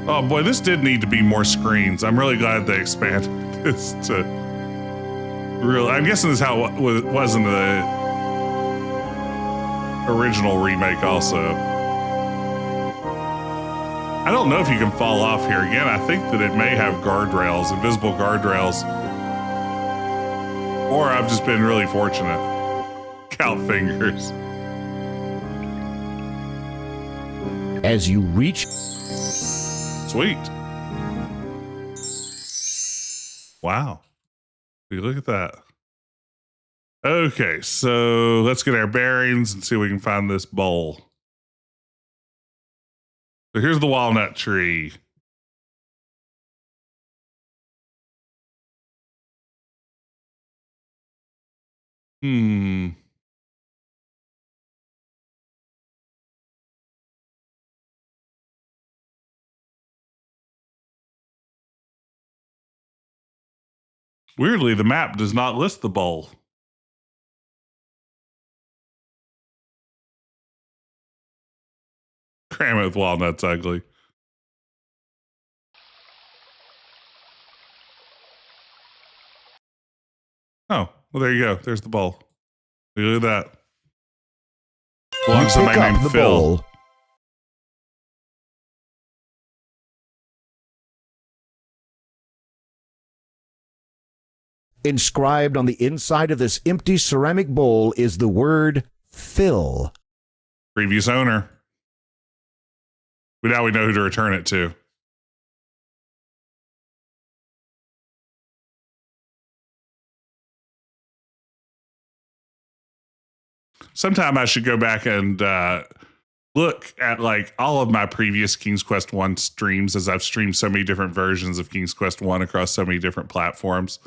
Oh boy, this did need to be more screens. I'm really glad they expanded this to real. I'm guessing this is how it was in the original remake also. I don't know if you can fall off here again. I think that it may have guardrails, invisible guardrails. Or I've just been really fortunate. Count fingers. As you reach... Sweet. Wow. Look at that. Okay, so let's get our bearings and see if we can find this bowl. So here's the walnut tree. Weirdly, the map does not list the bowl. Cram it with walnuts, ugly. Oh, well, there you go. There's the bowl. Look at that. Belongs to somebody named Phil. Bowl. Inscribed on the inside of this empty ceramic bowl is the word Phil. Previous owner. But now we know who to return it to. Sometime I should go back and look at like all of my previous King's Quest 1 streams, as I've streamed so many different versions of King's Quest 1 across so many different platforms.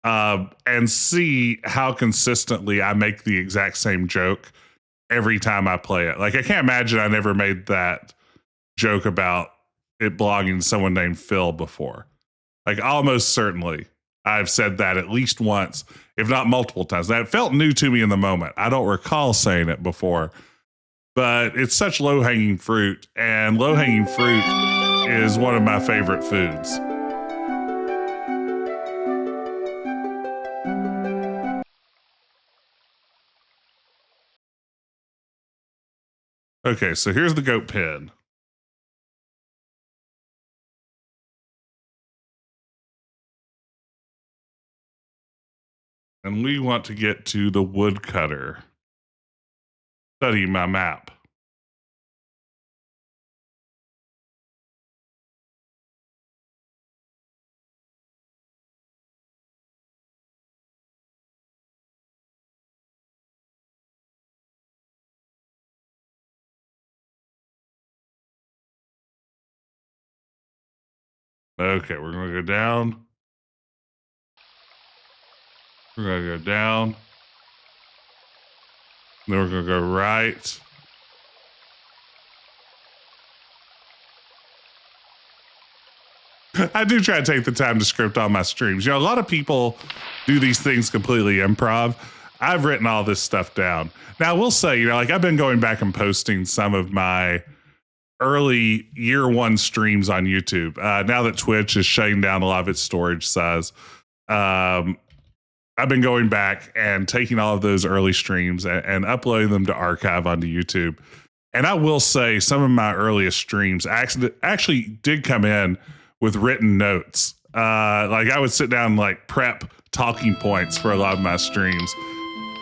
And see how consistently I make the exact same joke every time I play it. Like, I can't imagine I never made that joke about it belonging to someone named Phil before. Like, almost certainly I've said that at least once, if not multiple times. That felt new to me in the moment. I don't recall saying it before, but it's such low-hanging fruit, and low-hanging fruit is one of my favorite foods. Okay, so here's the goat pen. And we want to get to the woodcutter. Study my map. Okay, we're going to go down. We're going to go down. Then we're going to go right. I do try to take the time to script all my streams. You know, a lot of people do these things completely improv. I've written all this stuff down. Now, I will say, you know, like I've been going back and posting some of my early year one streams on YouTube. Now that Twitch is shutting down a lot of its storage size, I've been going back and taking all of those early streams and uploading them to archive onto YouTube. And I will say some of my earliest streams actually did come in with written notes. Like I would sit down and like prep talking points for a lot of my streams.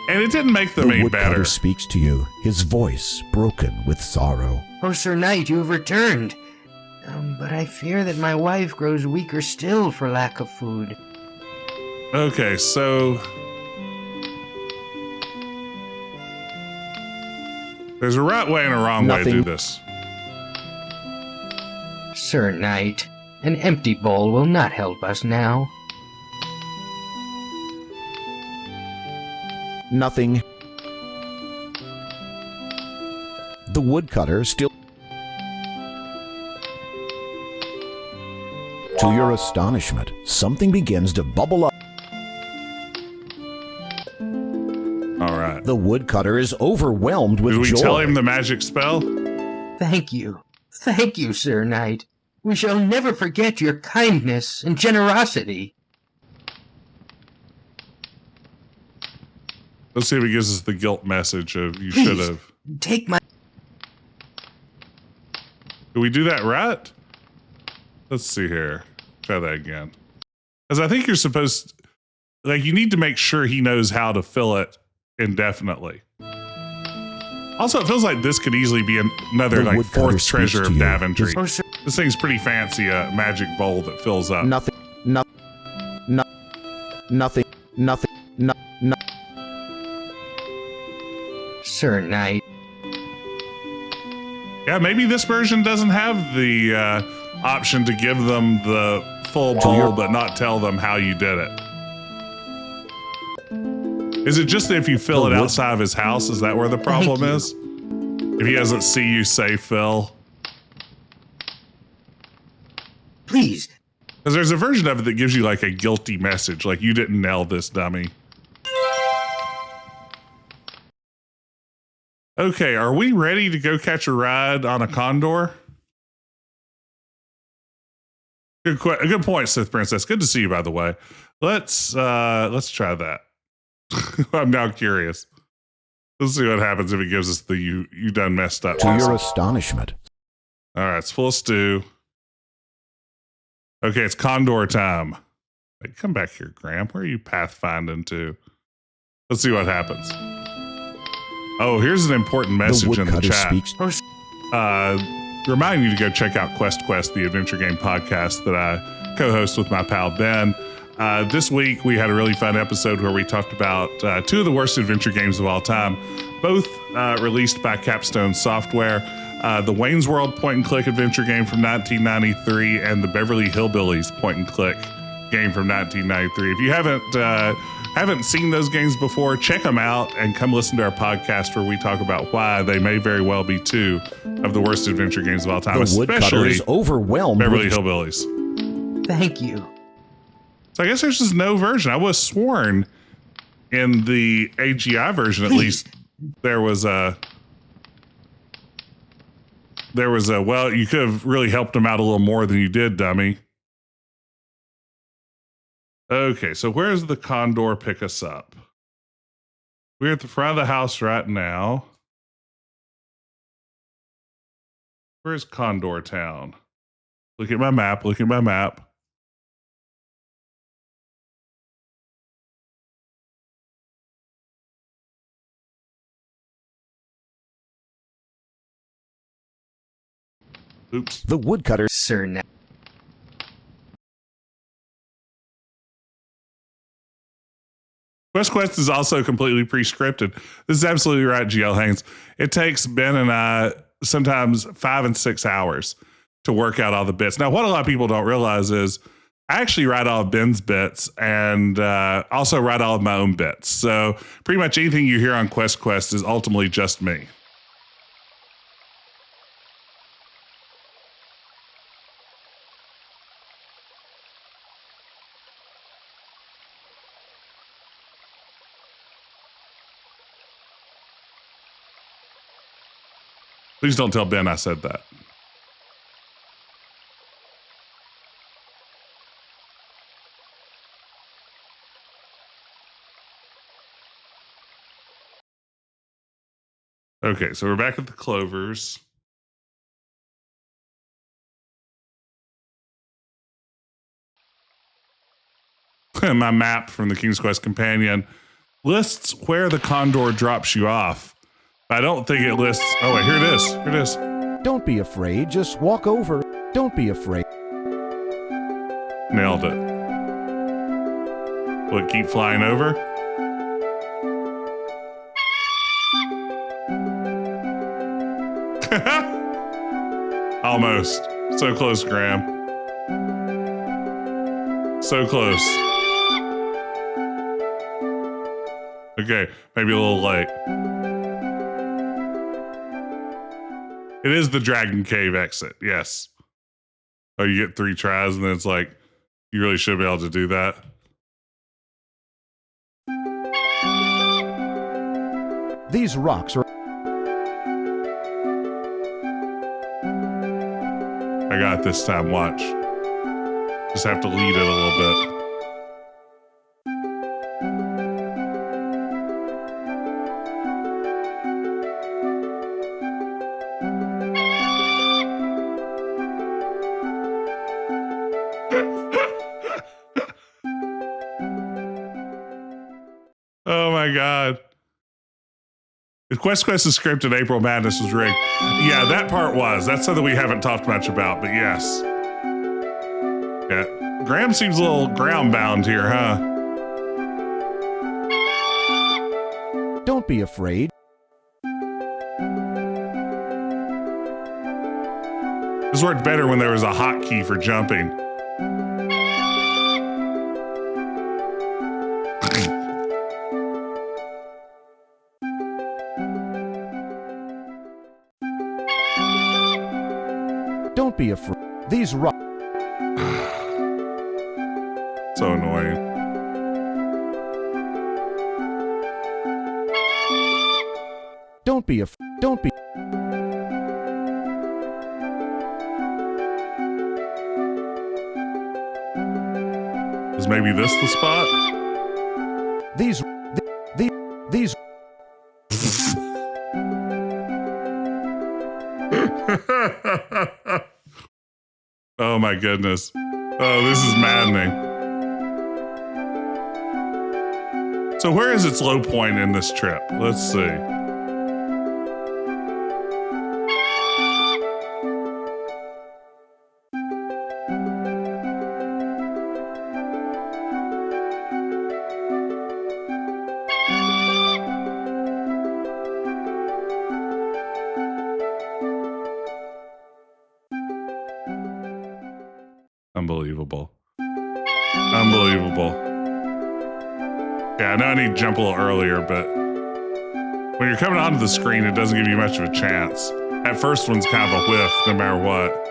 And it didn't make them any better. The woodcutter speaks to you, his voice broken with sorrow. Oh, Sir Knight, you have returned. But I fear that my wife grows weaker still for lack of food. Okay, so there's a right way and a wrong way to do this. Sir Knight, an empty bowl will not help us now. Nothing. The woodcutter still... To your astonishment, something begins to bubble up. All right. The woodcutter is overwhelmed with joy. Do we tell him the magic spell? Thank you. Thank you, Sir Knight. We shall never forget your kindness and generosity. Let's see if he gives us the guilt message of you Please, should have. Take my... Do we do that right? Let's see here. Try that again. Because I think you're supposed... Like, you need to make sure he knows how to fill it indefinitely. Also, it feels like this could easily be another, The like, woodcutter fourth treasure of speaks to you. Daventry. Oh, sir. This thing's pretty fancy, a magic bowl that fills up. Nothing. Sir Knight. Yeah, maybe this version doesn't have the option to give them the full bowl, but not tell them how you did it. Is it just that if you fill it outside of his house, is that where the problem is? If he doesn't see you say fill? Please. Because there's a version of it that gives you like a guilty message, like you didn't nail this, dummy. Okay, are we ready to go catch a ride on a condor? Good point, Sith Princess. Good to see you, by the way. Let's try that. I'm now curious. Let's see what happens if it gives us the you done messed up. To your astonishment. All right, it's full of stew. Okay, it's condor time. Hey, come back here, Graham. Where are you pathfinding to? Let's see what happens. Oh, here's an important message in the chat. Remind you to go check out Quest, the adventure game podcast that I co-host with my pal Ben. This week, we had a really fun episode where we talked about two of the worst adventure games of all time, both released by Capstone Software. The Wayne's World point-and-click adventure game from 1993 and the Beverly Hillbillies point-and-click game from 1993. If you haven't seen those games before, check them out and come listen to our podcast where we talk about why they may very well be two of the worst adventure games of all time, The woodcutter especially is overwhelmed Beverly with... Hillbillies. Thank you. So I guess there's just no version. I was sworn in the AGI version, at least, there was a, well, you could have really helped him out a little more than you did, dummy. Okay, so where's the condor pick us up? We're at the front of the house right now. Where's Condor Town? Look at my map, Oops. The woodcutter... Sir Knight. Quest is also completely pre-scripted. This is absolutely right, GL Haynes. It takes Ben and I sometimes 5 and 6 hours to work out all the bits. Now, what a lot of people don't realize is I actually write all of Ben's bits and also write all of my own bits. So pretty much anything you hear on Quest is ultimately just me. Please don't tell Ben I said that. Okay, so we're back at the Clovers. My map from the King's Quest Companion lists where the condor drops you off. I don't think it lists... Oh, wait, here it is. Here it is. Don't be afraid. Just walk over. Don't be afraid. Nailed it. Will it keep flying over? Almost. So close, Graham. So close. Okay, maybe a little late. It is the Dragon Cave exit. Yes. Oh, you get 3 tries and then it's like, you really should be able to do that. These rocks are... I got it this time, watch. Just have to lead it a little bit. Oh my God. The Quest's script in April Madness was rigged. Yeah, that part was. That's something we haven't talked much about, but yes. Yeah. Graham seems a little ground bound here, huh? Don't be afraid. This worked better when there was a hotkey for jumping. Don't be afraid. These rocks... So annoying. Don't be afraid. Don't be... Is maybe this the spot? These... These... Oh my goodness. Oh, this is maddening. So where is its low point in this trip? Let's see. Unbelievable. Unbelievable. Yeah, I know I need to jump a little earlier, but when you're coming onto the screen, it doesn't give you much of a chance. That first one's kind of a whiff, no matter what.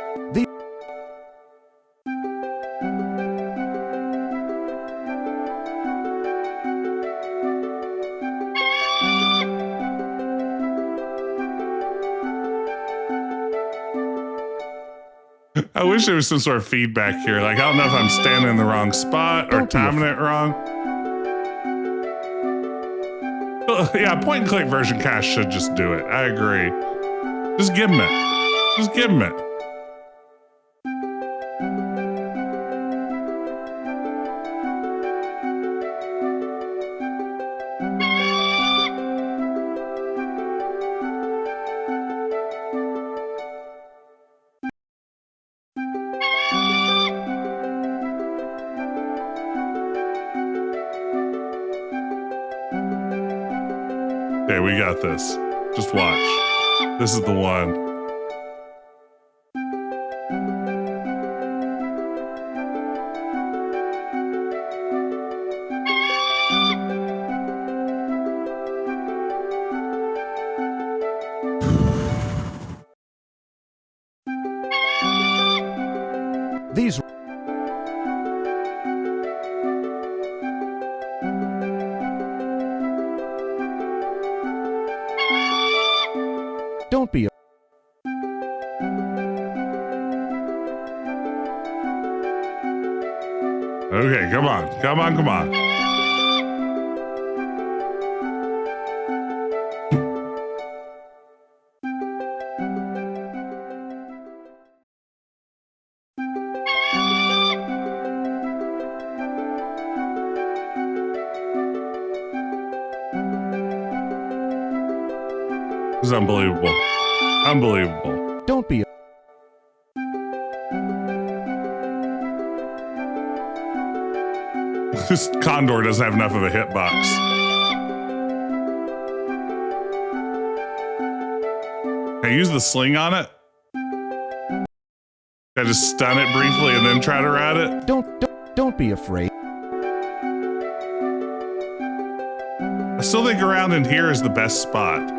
I wish there was some sort of feedback here. Like, I don't know if I'm standing in the wrong spot or timing it wrong. Well, yeah, point and click version kind of should just do it. I agree. Just give him it. Just give him it. Okay, we got this. Just watch. This is the one. These... Don't be... Okay, come on. Come on, come on. This is unbelievable. Unbelievable. Don't be... This Condor doesn't have enough of a hitbox. Can I use the sling on it? Can I just stun it briefly and then try to ride it? Don't be afraid. I still think around in here is the best spot.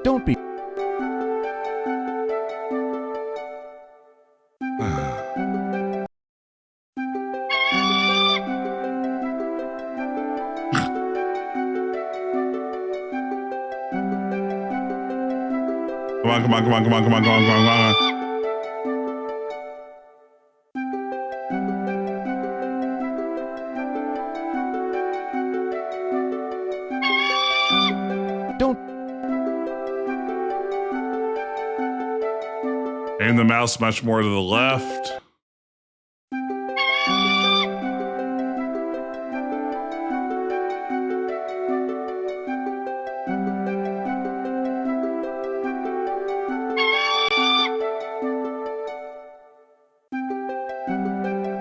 Don't be. Come on. Don't. Aim the mouse much more to the left.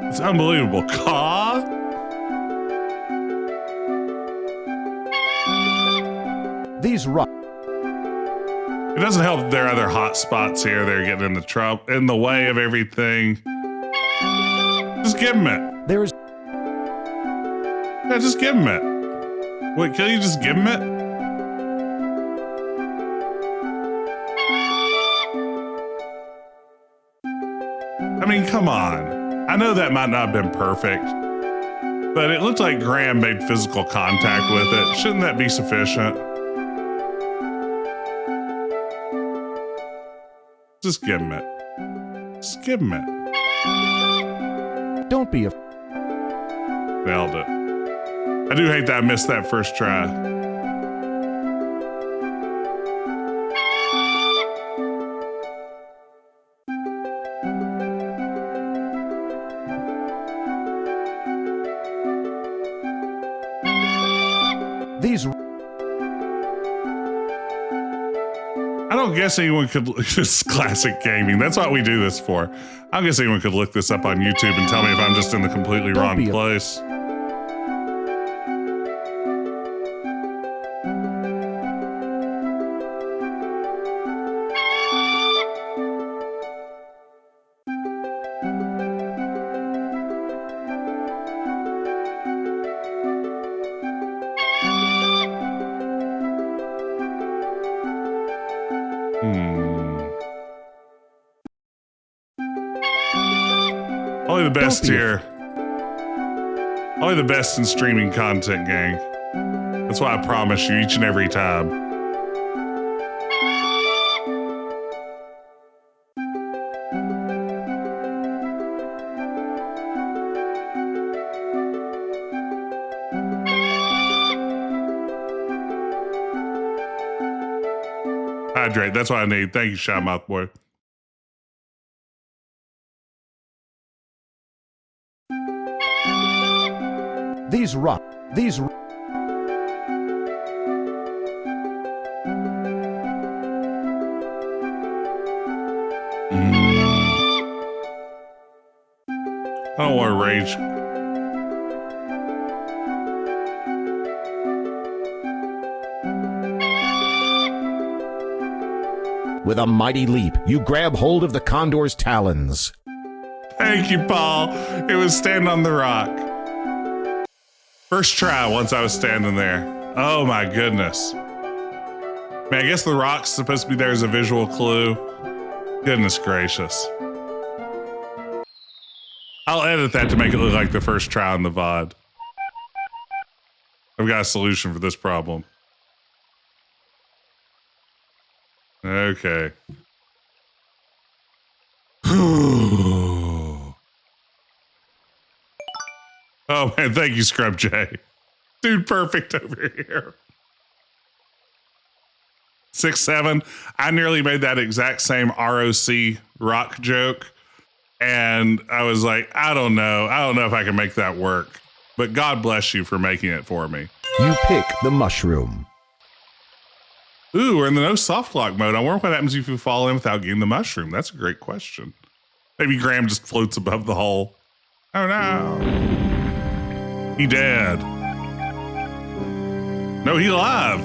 It's unbelievable. Caw? These rocks. It doesn't help that there are other hot spots here. They're getting in the way of everything. Just give him it. There is. Yeah, just give him it. Wait, can you just give him it? I mean, come on. I know that might not have been perfect, but it looked like Graham made physical contact with it. Shouldn't that be sufficient? Just give him it. Just give him it. Don't be a. Nailed it. I do hate that I missed that first try. These. I don't guess anyone could. This classic gaming. That's what we do this for. I don't guess anyone could look this up on YouTube and tell me if I'm just in the completely wrong place. Only the best here. Only the best in streaming content, gang. That's why I promise you each and every time. Hydrate, that's what I need. Thank you, Shy Mouth Boy. These rock. These. I don't want to rage. With a mighty leap, you grab hold of the condor's talons. Thank you, Paul. It was stand on the rock. First try once I was standing there. Oh my goodness. Man, I guess the rock's supposed to be there as a visual clue. Goodness gracious. I'll edit that to make it look like the first try on the VOD. I've got a solution for this problem. Okay. Oh man, thank you, Scrub J. Dude, perfect over here. 6'7". I nearly made that exact same ROC rock joke. And I was like, I don't know if I can make that work. But God bless you for making it for me. You pick the mushroom. Ooh, we're in the no soft lock mode. I wonder what happens if you fall in without getting the mushroom. That's a great question. Maybe Graham just floats above the hole. Oh no. He dead. No, he alive.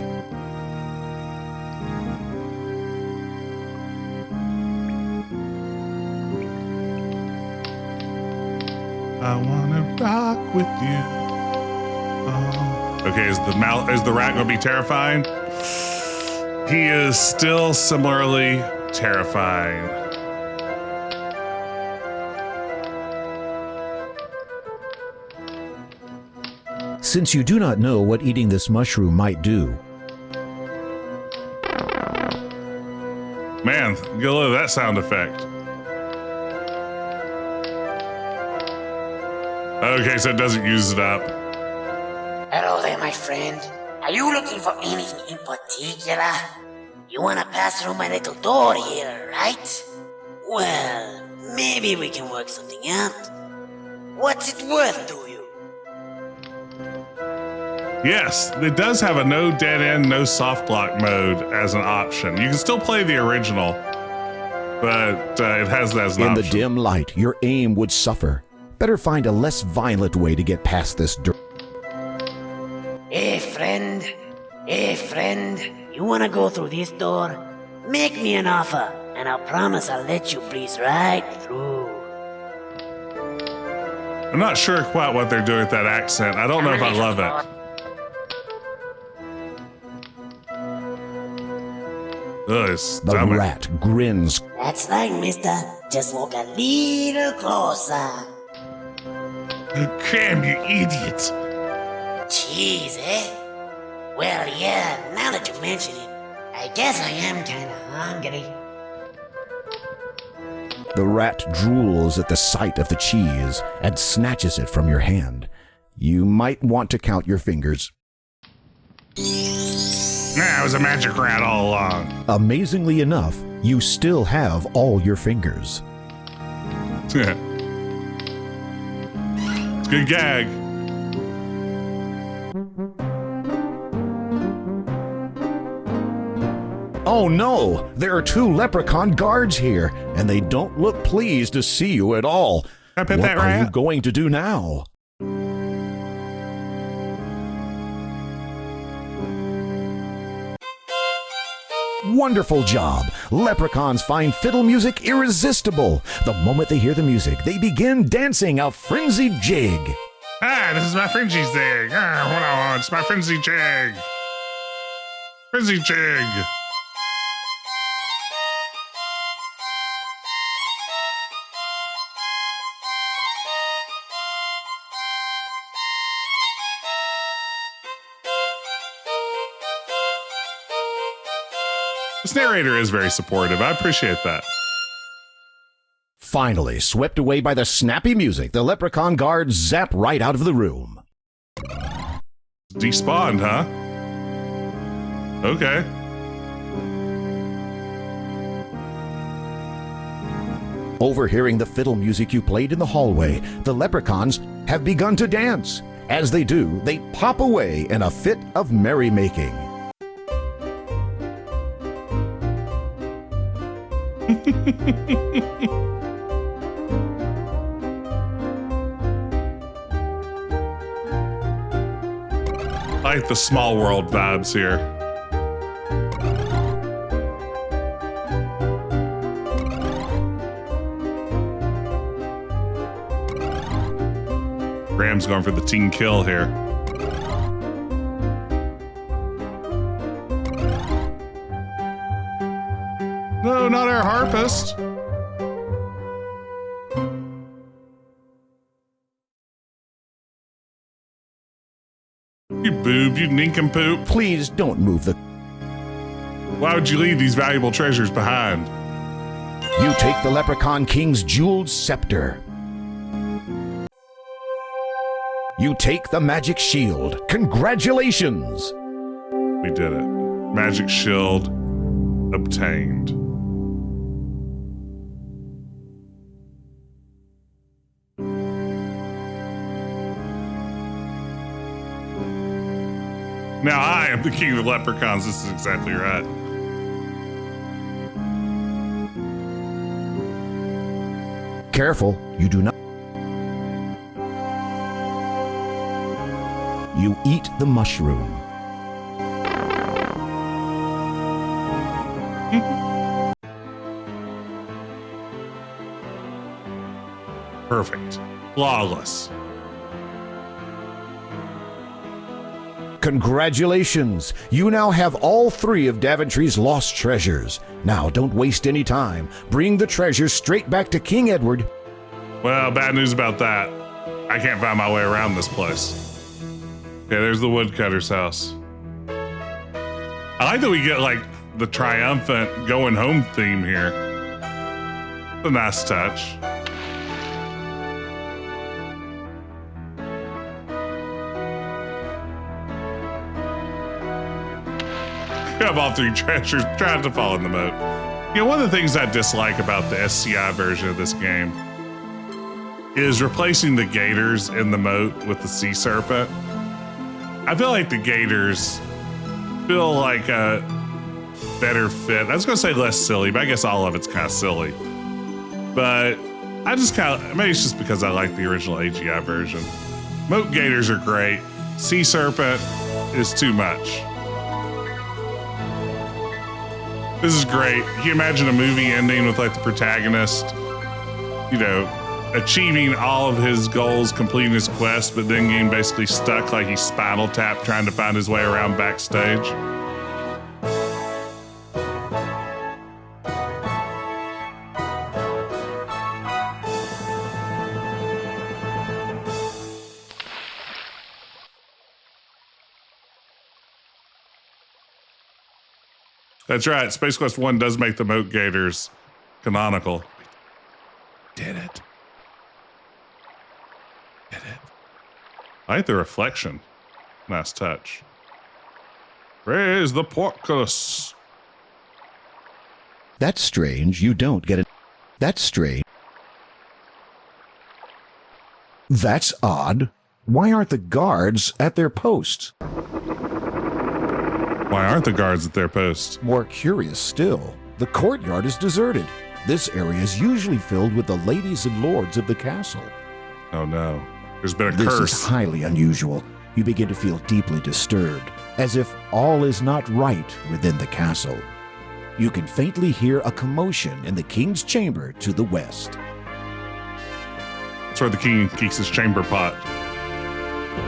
I wanna rock with you. Oh. Okay, is the rat gonna be terrifying? He is still similarly terrifying. Since you do not know what eating this mushroom might do, Man, get a load of that sound effect. Okay, so it doesn't use it up. Hello there, my friend. Are you looking for anything in particular? You wanna pass through my little door here, right? Well, maybe we can work something out. What's it worth to you? Yes, it does have a no dead end, no soft lock mode as an option. You can still play the original, but it has that as an in option. the dim light, your aim would suffer. Better find a less violent way to get past this dirt. Hey friend, you wanna go through this door? Make me an offer, and I'll promise I'll let you breeze right through. I'm not sure quite what they're doing with that accent. I don't know if I love it. Ugh, his The stomach. rat grins. That's right, mister. Just walk a little closer. Cram, you idiot. Jeez, eh? Well, yeah, now that you mention it, I guess I am kinda hungry. The rat drools at the sight of the cheese and snatches it from your hand. You might want to count your fingers. Nah, it was a magic rat all along. Amazingly enough, you still have all your fingers. It's a good gag. Oh no! There are 2 leprechaun guards here, and they don't look pleased to see you at all. I pet What that are rat? you going to do now? Wonderful job! Leprechauns find fiddle music irresistible. The moment they hear the music, they begin dancing a frenzied jig. Ah, this is my frenzy jig. Ah, hold on, it's my frenzy jig. Frenzy jig. This narrator is very supportive. I appreciate that. Finally, swept away by the snappy music, the leprechaun guards zap right out of the room. Despawned, huh? Okay. Overhearing the fiddle music you played in the hallway, the leprechauns have begun to dance. As they do, they pop away in a fit of merrymaking. Like the small world vibes here. Graham's going for the team kill here. No, not our harpist. You boob, you nincompoop. Please don't move the... Why would you leave these valuable treasures behind? You take the Leprechaun King's jeweled scepter. You take the magic shield. Congratulations! We did it. Magic shield obtained. Now I am the king of the leprechauns. This is exactly right. Careful, you do not... You eat the mushroom. Perfect. Flawless. Congratulations! You now have all 3 of Daventry's lost treasures. Now, don't waste any time. Bring the treasures straight back to King Edward. Well, bad news about that. I can't find my way around this place. Yeah, there's the woodcutter's house. I like that we get like the triumphant going home theme here. It's a nice touch. You have all 3 treasures trying to fall in the moat. You know, one of the things I dislike about the SCI version of this game is replacing the gators in the moat with the sea serpent. I feel like the gators feel like a better fit. I was gonna say less silly, but I guess all of it's kind of silly. But I just maybe it's just because I like the original AGI version. Moat gators are great. Sea serpent is too much. This is great. Can you imagine a movie ending with like the protagonist, you know, achieving all of his goals, completing his quest, but then getting basically stuck like he's Spinal Tap trying to find his way around backstage? That's right. Space Quest 1 does make the moat gators canonical. Did it. I like the reflection. Nice touch. Raise the portcullis. That's strange. You don't get it. That's strange. That's odd. Why aren't the guards at their posts? Why aren't the guards at their posts? More curious still, the courtyard is deserted. This area is usually filled with the ladies and lords of the castle. Oh no, there's been a This curse. is highly unusual. You begin to feel deeply disturbed, as if all is not right within the castle. You can faintly hear a commotion in the king's chamber to the west. That's where the king keeps his chamber pot.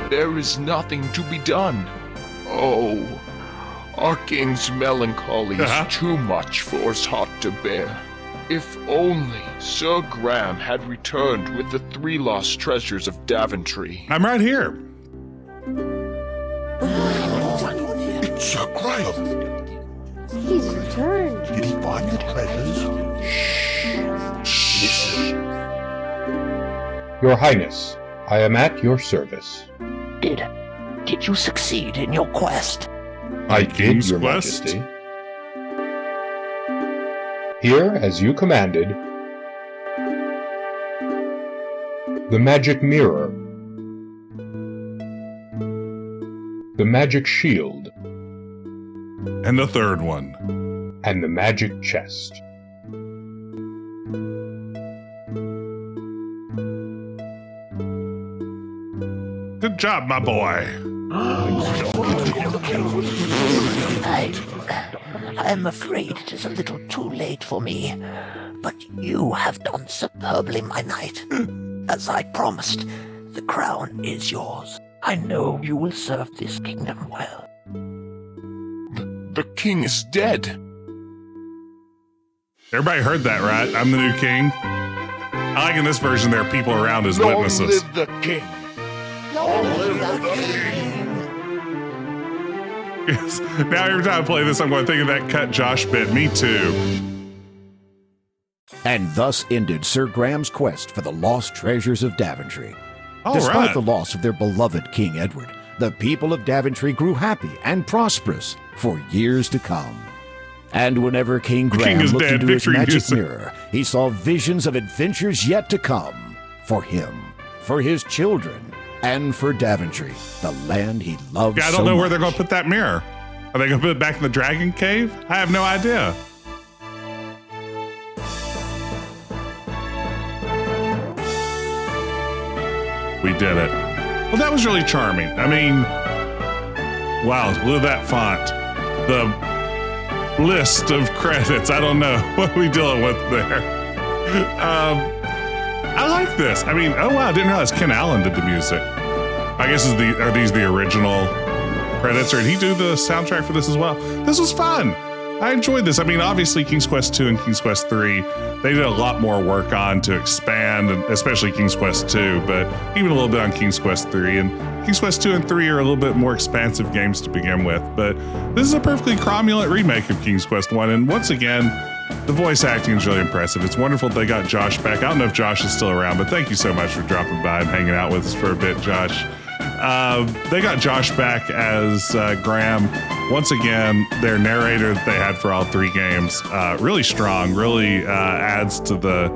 There is nothing to be done. Oh, our king's melancholy is too much for us heart to bear. If only Sir Graham had returned with the 3 lost treasures of Daventry. I'm right here. It's Sir Graham. He's returned. Did he find the treasures? Shh. Your Highness, I am at your service. Did you succeed in your quest? I did, Your Quest? Majesty. Here, as you commanded, the magic mirror, the magic shield, And the third one. and the magic chest. Good job, my boy. I'm afraid it is a little too late for me, but you have done superbly, my knight. As I promised, the crown is yours. I know you will serve this kingdom well. The king is dead. Everybody heard that, right? I'm the new king. I like in this version there are people around as Long witnesses. live the king. Long live the king. Yes. Now every time I play this, I'm going to think of that cut Josh bit. Me too. And thus ended Sir Graham's quest for the lost treasures of Daventry. All Despite right. the loss of their beloved King Edward, the people of Daventry grew happy and prosperous for years to come. And whenever King Graham is looked dead. into his Victory magic music. mirror, he saw visions of adventures yet to come for him, for his children, and for Daventry, the land he loved Yeah, I so don't know where much. they're going to put that mirror. Are they going to put it back in the dragon cave? I have no idea. We did it. Well, that was really charming. I mean, wow, look at that font. The list of credits. I don't know what are we dealing with there. I like this. I mean, oh wow, I didn't realize Ken Allen did the music. I guess are these the original credits, or did he do the soundtrack for this as well? This was fun. I enjoyed this. I mean, obviously King's Quest 2 and King's Quest 3, they did a lot more work on to expand, and especially King's Quest 2, but even a little bit on King's Quest 3. And King's Quest 2 and 3 are a little bit more expansive games to begin with, but this is a perfectly cromulent remake of King's Quest 1. And once again, the voice acting is really impressive. It's wonderful they got Josh back. I don't know if Josh is still around, but thank you so much for dropping by and hanging out with us for a bit, Josh. They got Josh back as Graham. Once again, their narrator that they had for all three games, really strong, really adds to the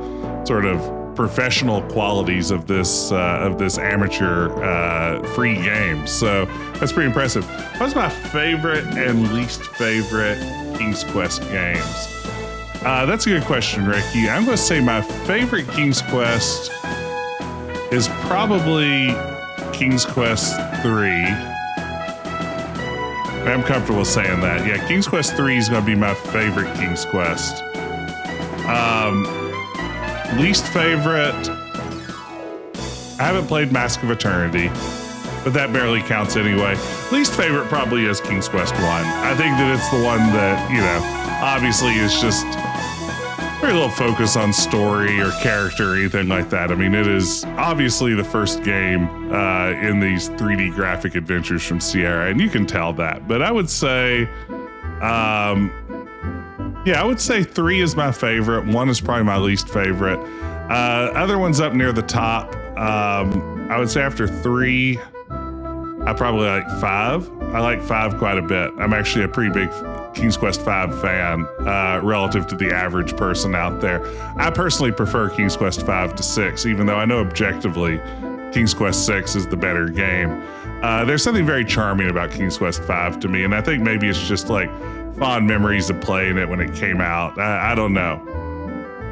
sort of professional qualities of this amateur free game. So that's pretty impressive. What's my favorite and least favorite King's Quest games? That's a good question, Ricky. I'm going to say my favorite King's Quest is probably King's Quest 3. I'm comfortable saying that. Yeah, King's Quest 3 is going to be my favorite King's Quest. Least favorite, I haven't played Mask of Eternity, but that barely counts anyway. Least favorite probably is King's Quest 1. I think that it's the one that, you know, obviously is just very little focus on story or character or anything like that. I mean, it is obviously the first game in these 3D graphic adventures from Sierra, and you can tell that. But I would say, I would say 3 is my favorite. 1 is probably my least favorite. Other ones up near the top. I would say after 3, I probably like 5. I like 5 quite a bit. I'm actually a pretty big King's Quest 5 fan relative to the average person out there. I personally prefer King's Quest 5 to 6, even though I know objectively King's Quest 6 is the better game. There's something very charming about King's Quest 5 to me, and I think maybe it's just like fond memories of playing it when it came out. I don't know.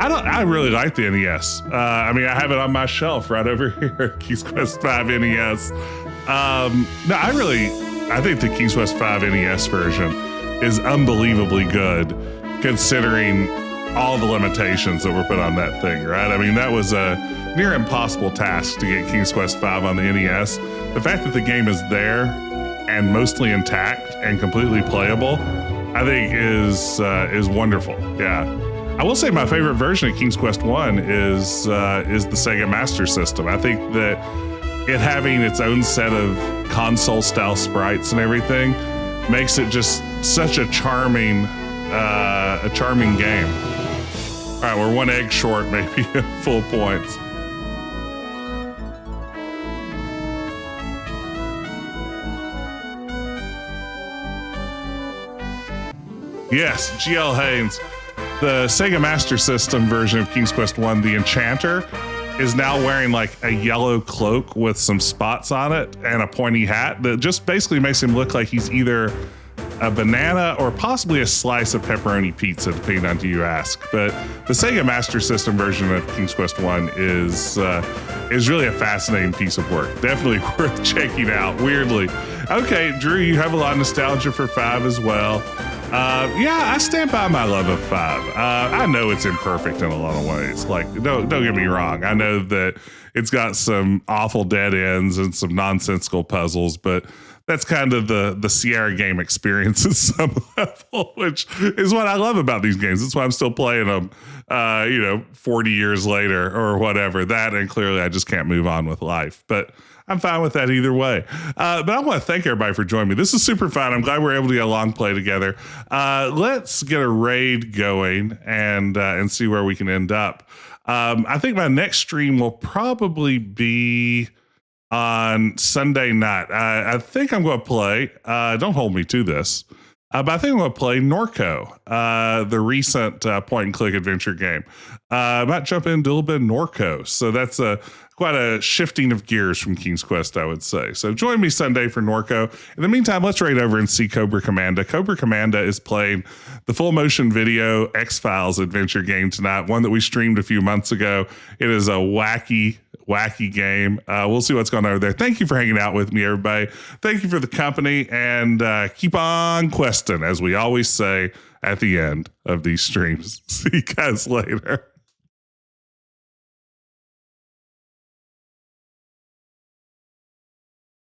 I really like the NES. I mean, I have it on my shelf right over here, King's Quest 5 NES. I think the King's Quest 5 NES version is unbelievably good considering all the limitations that were put on that thing, right? I mean, that was a near impossible task to get King's Quest 5 on the NES. The fact that the game is there and mostly intact and completely playable, I think is wonderful. Yeah. I will say my favorite version of King's Quest 1 is the Sega Master System. I think that it having its own set of console-style sprites and everything makes it just such a charming game. All right, we're 1 egg short, maybe full points. Yes, GL Haynes. The Sega Master System version of King's Quest 1, the Enchanter, is now wearing like a yellow cloak with some spots on it and a pointy hat that just basically makes him look like he's either a banana or possibly a slice of pepperoni pizza, depending on who you ask. But the Sega Master System version of King's Quest 1 is really a fascinating piece of work. Definitely worth checking out, weirdly. Okay, Drew, you have a lot of nostalgia for 5 as well. I stand by my love of 5. I know it's imperfect in a lot of ways. Like, don't get me wrong. I know that it's got some awful dead ends and some nonsensical puzzles, but that's kind of the Sierra game experience at some level, which is what I love about these games. That's why I'm still playing them, 40 years later or whatever. That, and clearly I just can't move on with life. But I'm fine with that either way. But I want to thank everybody for joining me. This is super fun. I'm glad we're able to get a long play together. Let's get a raid going and see where we can end up. I think my next stream will probably be on Sunday night. I think I'm going to play, don't hold me to this, but I think I'm going to play Norco, the recent point-and-click adventure game. I might jump into a little bit of Norco. So that's quite a shifting of gears from King's Quest, I would say. So join me Sunday for Norco. In the meantime, let's raid over and see Cobra Commanda. Cobra Commanda is playing the full motion video X-Files adventure game tonight, one that we streamed a few months ago. It is a wacky game. We'll see what's going on over there. Thank you for hanging out with me, everybody. Thank you for the company, and keep on questing, as we always say at the end of these streams. See you guys later.